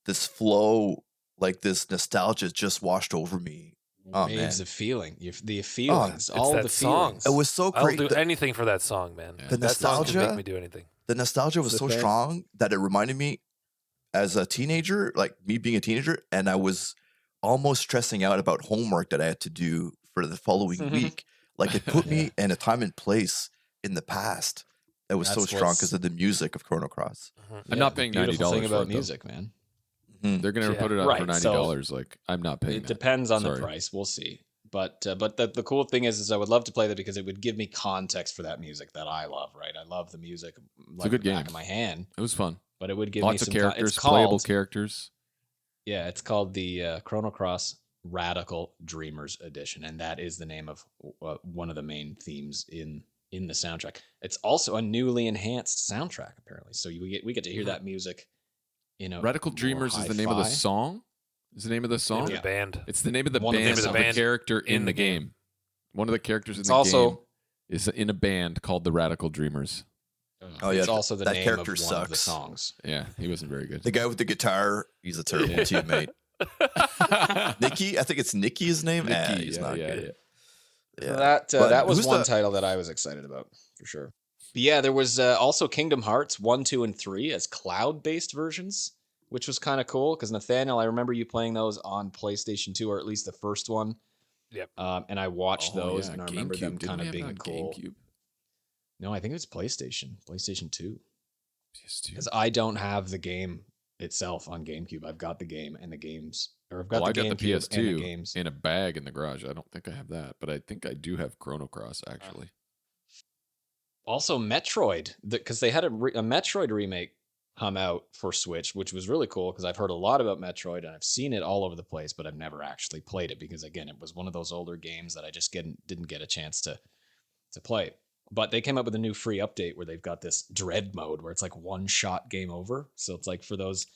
this flow, like this nostalgia, just washed over me. Waves of feeling, the feelings, all the feelings. It was so great. I'll do anything for that song, man. The that song nostalgia can make me do anything. The nostalgia was so strong that it reminded me as a teenager, like me being a teenager, and I was almost stressing out about homework that I had to do for the following week. Like it put me in a time and place in the past that was so strong because of the music of Chrono Cross. I'm not paying $90 thing about for it, music, man. They're gonna put it up for $90. Like I'm not paying. It depends on the price. We'll see. But the cool thing is I would love to play that because it would give me context for that music that I love. Right, I love the music. It's a good game. Back of my hand. It was fun. But it would give lots me of some characters, playable characters. Yeah, it's called the Chrono Cross Radical Dreamers Edition, and that is the name of one of the main themes in the soundtrack. It's also a newly enhanced soundtrack, apparently. So we get to hear that music. Radical Dreamers is the name of the song. Is the name of the song? The band. It's the name of the band of the character in the game. One of the characters in the game is in a band called the Radical Dreamers. Oh yeah, it's also the name character of sucks. one of the songs. Yeah, he wasn't very good. The guy with the guitar, he's a terrible teammate. Nicky, I think it's Nicky's name. Nicky, he's not good. Yeah. That was one title that I was excited about for sure. But yeah, there was also Kingdom Hearts 1, 2, and 3 as cloud-based versions, which was kind of cool because Nathaniel, I remember you playing those on PlayStation 2, or at least the first one. Yep. And I watched those, and I remember them Didn't kind we of have being it on cool. GameCube? No, I think it was PlayStation 2. PS2. Because I don't have the game itself on GameCube. I've got the game and the games, or I've got I the got the GameCube PS2 and the games. in a bag in the garage. I don't think I have that, but I think I do have Chrono Cross actually. Also, Metroid, because they had a Metroid remake come out for Switch, which was really cool because I've heard a lot about Metroid and I've seen it all over the place, but I've never actually played it because, again, it was one of those older games that I just didn't get a chance to play. But they came up with a new free update where they've got this dread mode where it's like one-shot game over. So it's like for those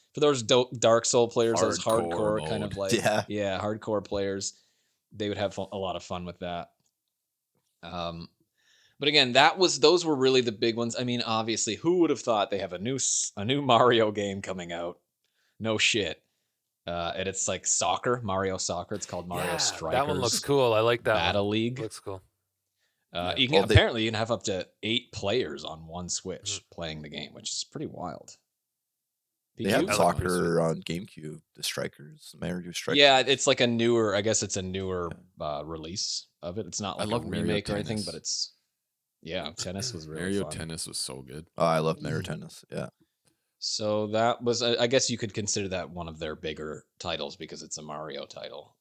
Dark Soul players, those hardcore mode. kind of like hardcore players, they would have a lot of fun with that. But again, those were really the big ones. I mean, obviously, who would have thought they have a new Mario game coming out? No shit. And it's like Mario Soccer. It's called Mario Strikers. That one looks cool. I like that Battle one. League. Looks cool. You can apparently you can have up to 8 players on one Switch playing the game, which is pretty wild. They have soccer on GameCube, the Strikers, Mario Strikers. Yeah, it's like a newer. I guess it's a newer release of it. It's not like a remake or anything, but it's tennis was really Mario fun. Tennis was so good. Oh, I love Mario Tennis. Yeah. So that was, I guess you could consider that one of their bigger titles because it's a Mario title.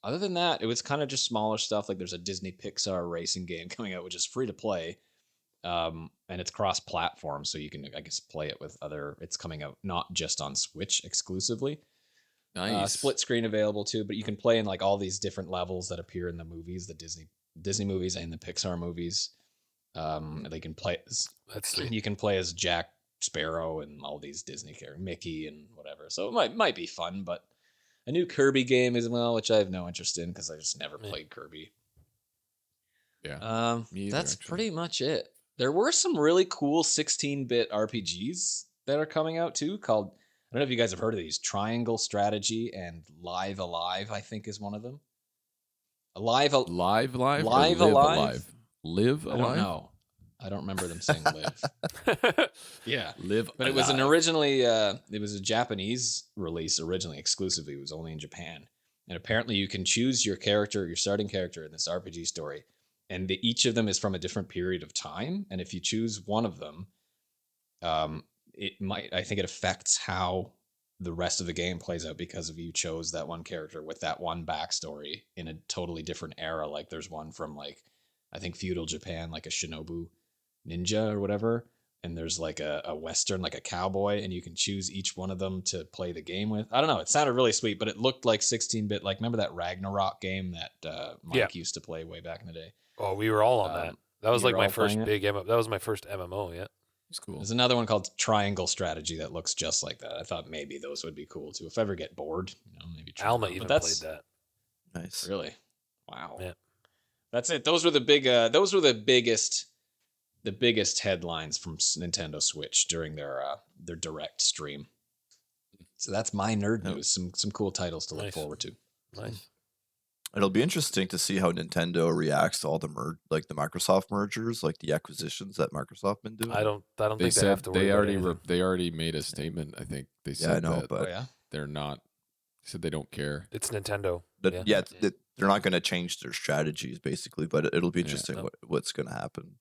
Other than that, it was kind of just smaller stuff. Like there's a Disney Pixar racing game coming out, which is free to play. And it's cross-platform, so you can, I guess, play it with other. It's coming out not just on Switch exclusively. Nice. Split screen available too, but you can play in like all these different levels that appear in the movies, the Disney movies and the Pixar movies. They can play as you can play as Jack Sparrow and all these Disney characters, Mickey and whatever. So it might be fun, but a new Kirby game as well, which I have no interest in because I just never played Kirby. Yeah. That's pretty much it. There were some really cool 16-bit RPGs that are coming out too, called, I don't know if you guys have heard of these, Triangle Strategy and Live Alive, I think is one of them. Live Alive? Live Live Alive? Live Alive? I don't know. I don't remember them saying live. Yeah. Live But it was originally, it was a Japanese release originally, exclusively. It was only in Japan. And apparently you can choose your starting character in this RPG story. And each of them is from a different period of time. And if you choose one of them, I think it affects how the rest of the game plays out because if you chose that one character with that one backstory in a totally different era. Like there's one from like, I think feudal Japan, like a Shinobu ninja or whatever. And there's like a Western, like a cowboy, and you can choose each one of them to play the game with. I don't know. It sounded really sweet, but it looked like 16-bit. Like, remember that Ragnarok game that Mike used to play way back in the day? Oh, we were all on that. That was like my first that was my first MMO, yeah. It's cool. There's another one called Triangle Strategy that looks just like that. I thought maybe those would be cool too. If I ever get bored, maybe try Alma even played that. Nice. Really? Wow. Yeah. That's it. Those were the biggest headlines from Nintendo Switch during their direct stream. So that's my nerd news. Some cool titles to look forward to. Nice. It'll be interesting to see how Nintendo reacts to all the the Microsoft mergers, like the acquisitions that Microsoft been doing. I don't think they have to worry. They already made a statement. I think they said but they're not. They said they don't care. It's Nintendo. They're not going to change their strategies basically, but it'll be interesting what's going to happen.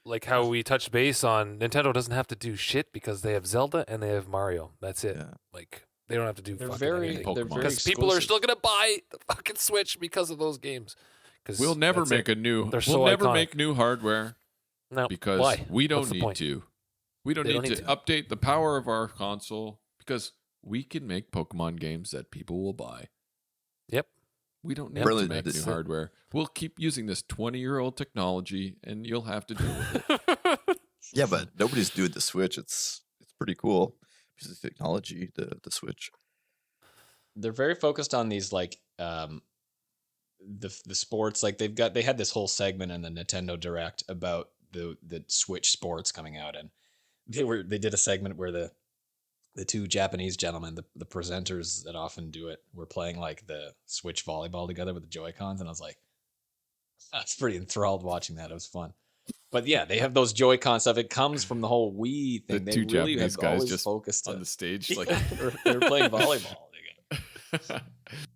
Like how we touched base on, Nintendo doesn't have to do shit because they have Zelda and they have Mario. That's it. Yeah. Like they don't have to do anything. Because people are still gonna buy the fucking Switch because of those games. We'll never make make new hardware. No, because why? We don't need to. We don't need to update the power of our console because we can make Pokemon games that people will buy. Yep. We don't need to make new hardware. We'll keep using this 20-year-old technology, and you'll have to deal with it. Yeah, but nobody's doing the Switch. It's pretty cool piece of technology. The Switch. They're very focused on these like the sports. Like they had this whole segment in the Nintendo Direct about the Switch sports coming out, and they did a segment where the two Japanese gentlemen, the presenters that often do it, were playing like the Switch volleyball together with the Joy-Cons, and I was like, I was pretty enthralled watching that. It was fun. But yeah, they have those Joy-Con stuff. It comes from the whole Wii thing. The two really Japanese have guys always just focused on the stage, like they're playing volleyball together.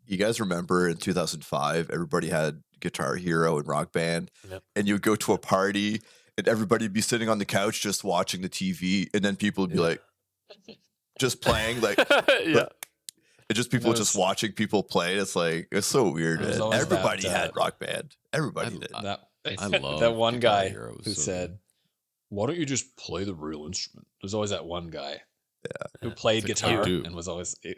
You guys remember in 2005, everybody had Guitar Hero and Rock Band, and you would go to a party, and everybody would be sitting on the couch just watching the TV, and then people would be like, just playing, like, it's just people just watching people play. It's like, it's so weird. Everybody had Rock Band. Everybody did. I love that one Guitar guy Hero. who said, "Why don't you just play the real instrument?" There's always that one guy who played guitar and was always. I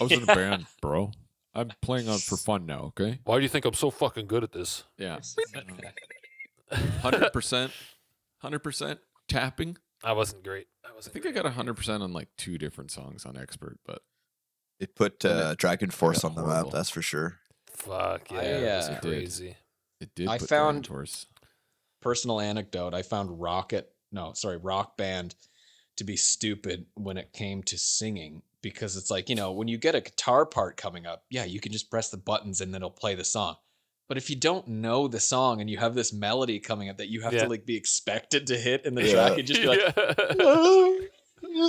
was in a band, bro. I'm playing on for fun now. Okay. Why do you think I'm so fucking good at this? Yeah. 100% tapping. I wasn't great. I think I got 100% on like 2 different songs on Expert, but it put Dragon Force on the map. That's for sure. Fuck yeah, it was crazy. It did. I found personal anecdote. I found Rock Band to be stupid when it came to singing, because it's like, when you get a guitar part coming up, you can just press the buttons and then it'll play the song. But if you don't know the song and you have this melody coming up that you have to like be expected to hit in the track, you just be like,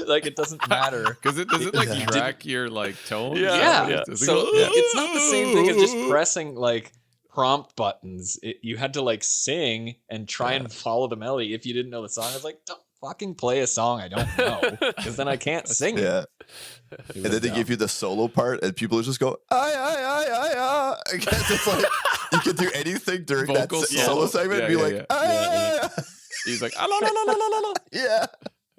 like it doesn't matter because it doesn't like track your like tone. So it's not the same thing as just pressing like prompt buttons. You had to like sing and try and follow the melody. If you didn't know the song, I was like, don't fucking play a song I don't know, because then I can't sing it. And then they give you the solo part, and people just go, I guess it's like you can do anything during Vocal that solo. solo segment and be Yeah, like, yeah. ah. He's like, ah, la, la, la, la, la, la. Yeah.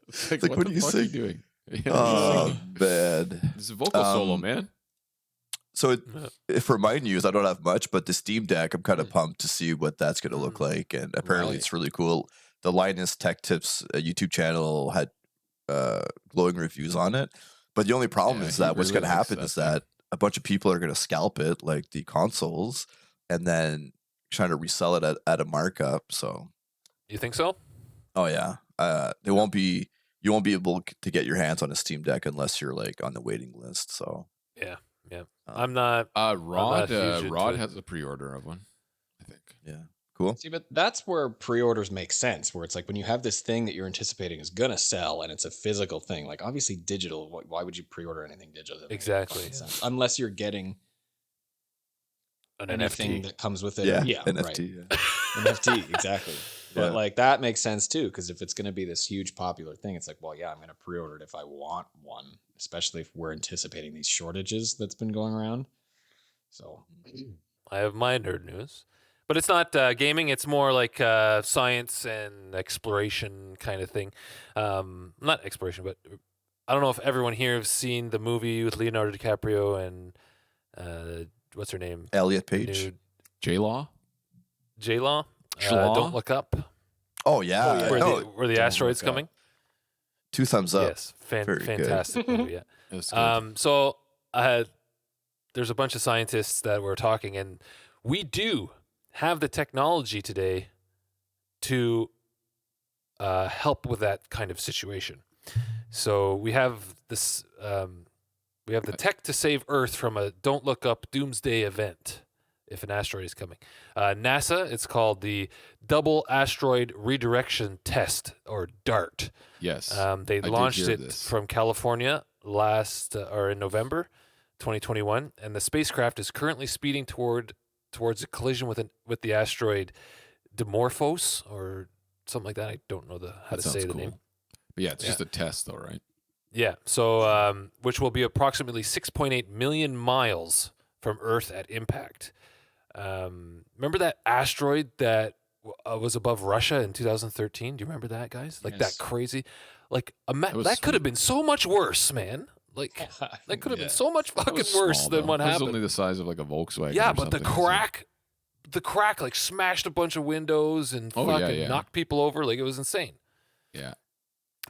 It's like, Like, what what the are you fuck are you saying? doing? Yeah, Oh, man. it's a vocal solo, Um, man. So for my news, I don't have much, but the Steam Deck, I'm kind of pumped to see what that's going to look like. And apparently Right. it's really cool. The Linus Tech Tips YouTube channel had glowing reviews on it. But the only problem Yeah, is he that what's really going to likes happen that is thing. that a bunch of people are going to scalp it, like the consoles, and then trying to resell it at a markup. So, You think so? oh yeah, you won't be able to get your hands on a Steam Deck unless you're like on the waiting list. So, Yeah. um, I'm not. Rod huge into Rod it. has a pre-order of one, I think. yeah, cool. See, but that's where pre-orders make sense, where it's like when you have this thing that you're anticipating is gonna sell and it's a physical thing. Like obviously digital, why would you pre-order anything digital? That makes Exactly, fucking yeah. sense. Unless you're getting An anything NFT. that comes with it. Yeah, Yeah, NFT. right. Yeah. NFT, exactly. But Yeah. like that makes sense too, because if it's going to be this huge popular thing, it's like, well, yeah, I'm going to pre-order it if I want one, especially if we're anticipating these shortages that's been going around. So, I have my nerd news, but it's not gaming. It's more like science and exploration kind of thing. Not exploration, but I don't know if everyone here has seen the movie with Leonardo DiCaprio and what's her name? Elliot The Page. new J-Law? J-Law. Schlaw? Don't Look Up. Oh yeah, Where the Don't asteroid's Look Up. coming. 2 thumbs up. Yes, Very good. fantastic movie. Yeah. That's good. So there's a bunch of scientists that were talking, and we do have the technology today to help with that kind of situation. So we have this. We have the tech to save Earth from a "Don't Look Up" doomsday event if an asteroid is coming. NASA, it's called the Double Asteroid Redirection Test, or DART. Yes. They did launched hear it this. from California in November 2021, and the spacecraft is currently speeding towards a collision with the asteroid Dimorphos or something like that. I don't know how That to say sounds the cool. name. But yeah, it's just a test though, right? Yeah, so which will be approximately 6.8 million miles from Earth at impact. Remember that asteroid that was above Russia in 2013? Do you remember that, guys? Like Yes. that crazy, like was that could sweet. have been so much worse, man. Like that could have been so much That fucking was worse small, than though. what It was happened. only the size of like a Volkswagen. Yeah, or but the something, wasn't it? crack like smashed a bunch of windows and Oh, yeah, fucking yeah. knocked people over. Like it was insane. Yeah.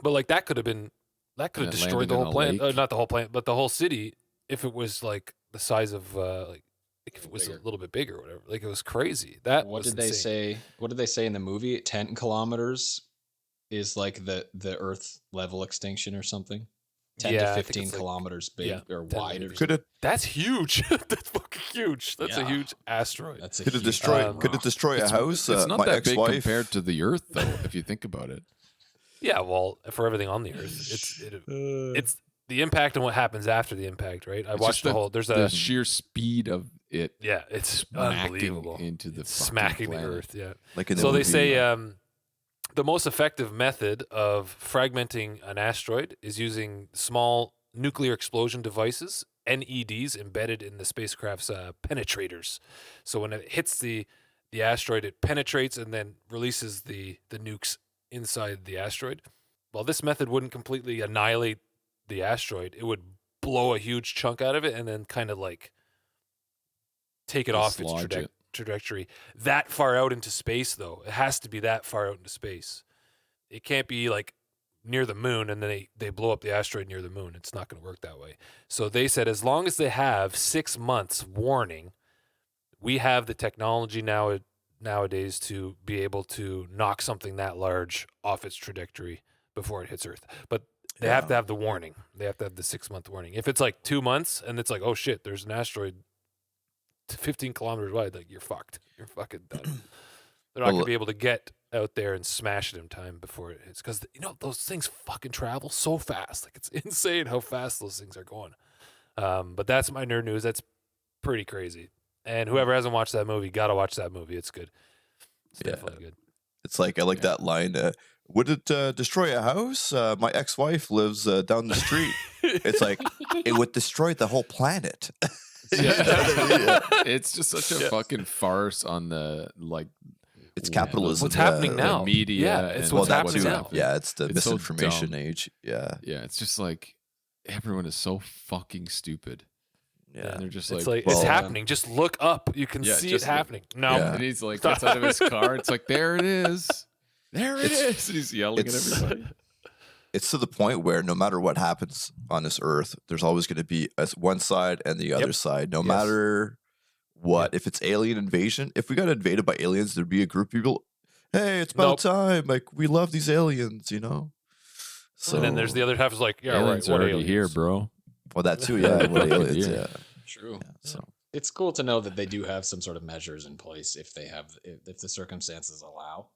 But like that could have it destroyed landed the in whole a planet. lake. Not the whole planet, but the whole city. If it was like the size of like if it was Bigger. a little bit bigger or whatever. Like it was crazy. That what was did they insane. say? What did they say in the movie? 10 kilometers is like the Earth level extinction or something. 10 Yeah, I to think 15 it's like- kilometers big yeah, or 10 to wide or 15. Could it That's huge. That's fucking huge. That's a Yeah. huge asteroid. That's a could it huge destroy fucking could it rock. destroy a house? It's not My that big ex-wife compared to the Earth, though, if you think about it. Yeah, well, for everything on the Earth, it's the impact and what happens after the impact, right? I It's watched just There's the sheer speed of it yeah, it's smacking unbelievable. into the It's fucking smacking planet. the Earth. Yeah. like in the So they movie, say the most effective method of fragmenting an asteroid is using small nuclear explosion devices, NEDs, embedded in the spacecraft's penetrators. So when it hits the asteroid, it penetrates and then releases the nukes inside the asteroid. While this method wouldn't completely annihilate the asteroid, it would blow a huge chunk out of it and then kind of like take it off its Dislodge it. trajectory. That far out into space, though, it has to be that far out into space. It can't be like near the moon and then they blow up the asteroid near the moon. It's not going to work that way. So they said as long as they have 6 months warning, we have the technology nowadays to be able to knock something that large off its trajectory before it hits Earth. But they have to have the warning. They have to have the 6 month warning. If it's like 2 months and it's like, oh shit, there's an asteroid 15 kilometers wide, like you're fucked. You're fucking done. They're not going to be able to get out there and smash it in time before it hits. Because, those things fucking travel so fast. Like, it's insane how fast those things are going. But that's my nerd news. That's pretty crazy. And whoever hasn't watched that movie, got to watch that movie. It's good. It's definitely good. it's like I like that line. Would it destroy a house? My ex-wife lives down the street. It's like it would destroy the whole planet. Yeah. It's just such a fucking farce on the It's capitalism. What's happening now? The media. Yeah, it's and what's what's happening now. happening. Yeah, it's the It's so misinformation dumb. age. Yeah. Yeah, it's just like everyone is so fucking stupid. Yeah. And they're just It's like, like it's well, happening. Just look up. You can Yeah, see it just look. happening. No. Yeah. and he's like, gets out of his car. It's like, there it is. There it is. And he's yelling at it's- everybody. It's to the point where no matter what happens on this earth, there's always going to be one side and the other side. No matter what, if it's alien invasion, if we got invaded by aliens, there'd be a group of people. Hey, it's about time. Like, we love these aliens, you know. So And then there's the other half is like, yeah, aliens right. What already aliens? here, bro. well, that too. Yeah, what aliens? Yeah. Yeah. True. So It's cool to know that they do have some sort of measures in place if the circumstances allow.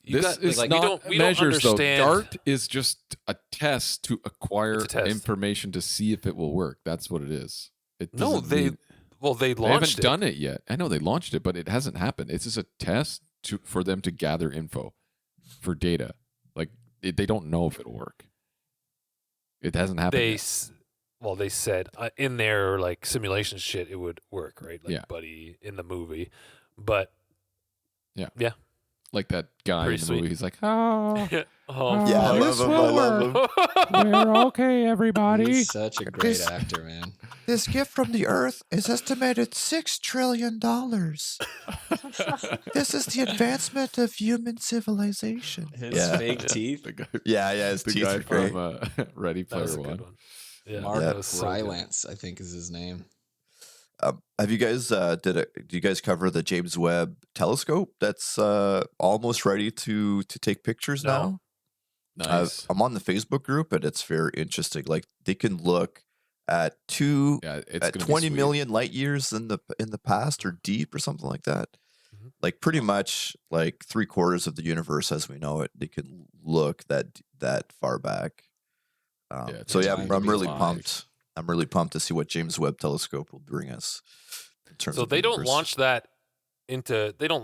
You This got- is like, not we don't measures, though. understand. DART is just a test to acquire It's a test. information to see if it will work. That's what it is. It No, doesn't they mean- they they launched haven't done it yet. I know they launched it, but it hasn't happened. It's just a test for them to gather info for data. Like they don't know if it'll work. It hasn't happened. They yet. they said in their like simulation shit it would work, right? Like Yeah. Buddy in the movie, but Like that guy Pretty in the sweet. movie. He's like, oh, oh, yeah, I this love him. I will love him. we're okay, everybody. He's such a great This- actor, man. This gift from the Earth is estimated $6 trillion. This is the advancement of human civilization. His fake teeth. The guy, Yeah, his the teeth guy are great. from Ready that was Player a good One. one. Yeah, Mark that was so good. Rylance, I think is his name. Have you guys do you guys cover the James Webb telescope that's almost ready to take pictures No. now? Nice. I'm on the Facebook group and it's very interesting. Like they can look at Yeah, it's at gonna be 20 sweet. million light years in the past or deep or something like that. Mhm. Like pretty much like 3/4 of the universe as we know it. They can look that far back. Yeah, it's So yeah, time I'm, to I'm be really alive. pumped. I'm really pumped to see what James Webb Telescope will bring us. In terms So of they don't universe.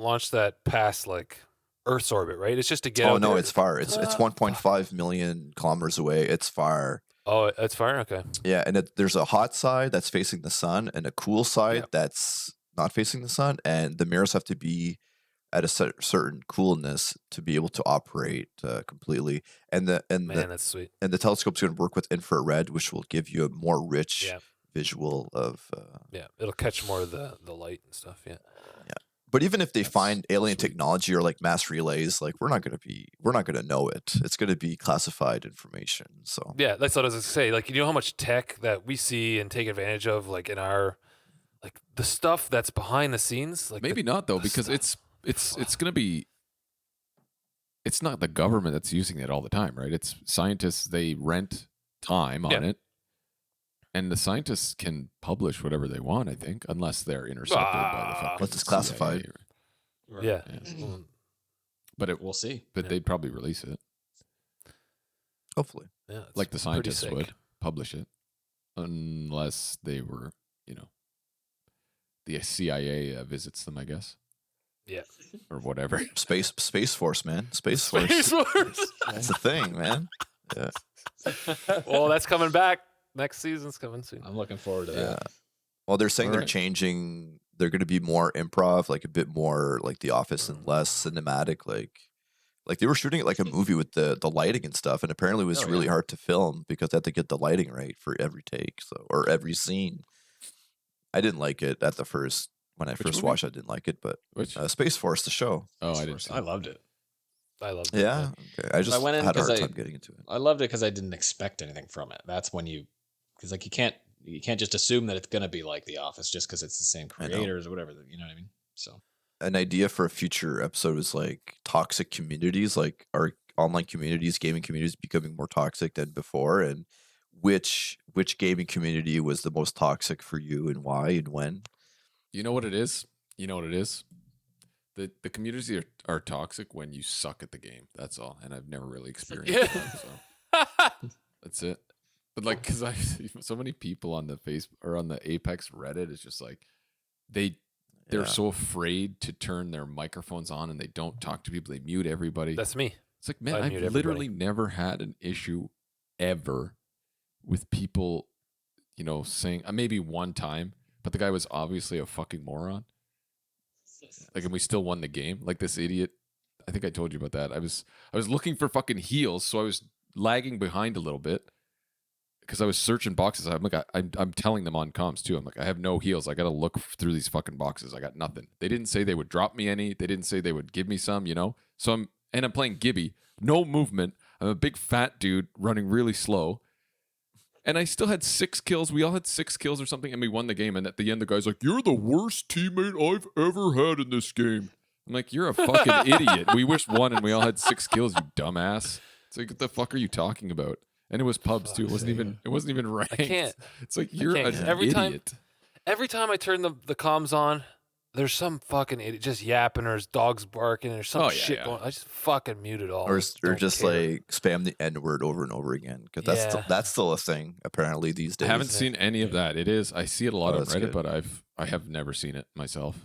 launch that past like Earth's orbit, right? It's just to get Oh out no, there. it's far. It's 1.5 million kilometers away. It's far. Oh, it's far. Okay. Yeah, and there's a hot side that's facing the sun, and a cool side Yep. that's not facing the sun, and the mirrors have to be at a certain coolness to be able to operate completely. And Man, that's sweet. the telescope's going to work with infrared, which will give you a more rich Yeah. visual of. Yeah, it'll catch more of the light and stuff. Yeah. But even if they That's find alien sweet. technology or like mass relays, like we're not going to know it. It's going to be classified information. So Yeah, that's what I was gonna say. Like, you know how much tech that we see and take advantage of, like in our, like the stuff that's behind the scenes. Like Maybe not though, because stuff. it's gonna be. It's not the government that's using it all the time, right? It's scientists. They rent time on Yeah. it, and the scientists can publish whatever they want. I think, unless they're intercepted by the fucking Unless it's classified. CIA. Yeah. Yeah. Mm, But We'll see. but Yeah. they'd probably release it, hopefully. yeah. it's like the pretty scientists sick. would publish it, unless they were, the CIA visits them, I guess. Yeah. Or whatever. Space Force, man. Space Force. Space Force. That's the thing, man. Well, that's coming back. Next season's coming soon. I'm looking forward to Yeah. that. Well, they're saying they're Alright. changing. They're going to be more improv, like a bit more like The Office and less cinematic. Like they were shooting it like a movie with the lighting and stuff, and apparently it was Oh, really yeah. hard to film because they had to get the lighting right for every take, or every scene. I didn't like it at the first when I Which first movie? watched. I didn't like it, but Which? Space Force, the show. Oh, I didn't. See I loved it. I love it. Yeah, okay. I just went in had a 'cause hard I- time getting into it. I loved it because I didn't expect anything from it. That's when because like you can't just assume that it's gonna be like The Office just because it's the same I know. creators or whatever. You know what I mean? So An idea for a future episode was like toxic communities, like our online communities, gaming communities becoming more toxic than before, and which gaming community was the most toxic for you and why and when. You know what it is? You know what it is? The communities are toxic when you suck at the game. That's all. And I've never really experienced Yeah. that. So that's it. But like, because I see so many people on the Facebook or on the Apex Reddit, it's just like they're Yeah. so afraid to turn their microphones on and they don't talk to people. They mute everybody. That's me. It's like, man, I I've mute literally never had an issue ever with people, saying maybe one time but the guy was obviously a fucking moron. Like, and we still won the game. Like, this idiot. I think I told you about that. I was looking for fucking heals, so I was lagging behind a little bit because I was searching boxes. I'm like, I'm telling them on comms too. I'm like, I have no heals. I got to look through these fucking boxes. I got nothing. They didn't say they would drop me any. They didn't say they would give me some. You know. So I'm playing Gibby. No movement. I'm a big fat dude running really slow. And I still had 6 kills. We all had 6 kills or something, and we won the game. And at the end, the guy's like, "You're the worst teammate I've ever had in this game." I'm like, "You're a fucking idiot. We wished one, and we all had 6 kills. You dumbass." It's like, what the fuck are you talking about? And it was pubs too. It wasn't even ranked. I can't. It's like, you're an idiot. Every time I turn the comms on, there's some fucking idiot just yapping, or his dog's barking, or some shit going. I just fucking mute it all. Or just like spam the N word over and over again, because that's still a thing apparently these days. I haven't seen any of that. It is. I see it a lot on Reddit, good. but I have never seen it myself.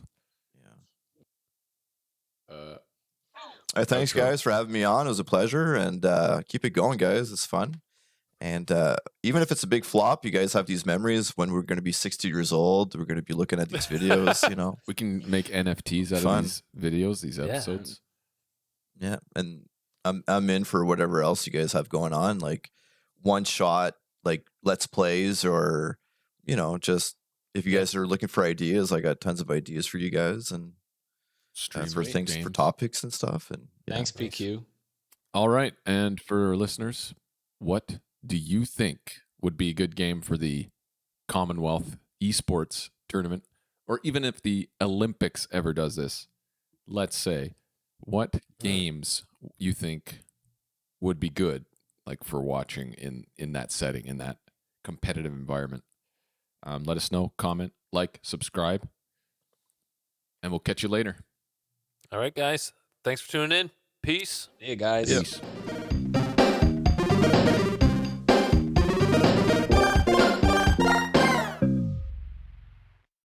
Yeah. Thanks guys for having me on. It was a pleasure, and keep it going, guys. It's fun. And even if it's a big flop, you guys have these memories when we're going to be 60 years old. We're going to be looking at these videos, you know. We can make NFTs out of these videos, these episodes. Yeah, and I'm in for whatever else you guys have going on, like one shot, like Let's Plays, or, you know, just if you guys are looking for ideas, I got tons of ideas for you guys, and for things, games, for topics and stuff. And thanks, PQ. All right, and for listeners, what do you think would be a good game for the Commonwealth esports tournament, or even if the Olympics ever does this? Let's say, what games you think would be good, like for watching in that setting, in that competitive environment? Let us know, comment, like, subscribe, and we'll catch you later. All right, guys. Thanks for tuning in. Peace. See you guys. Peace.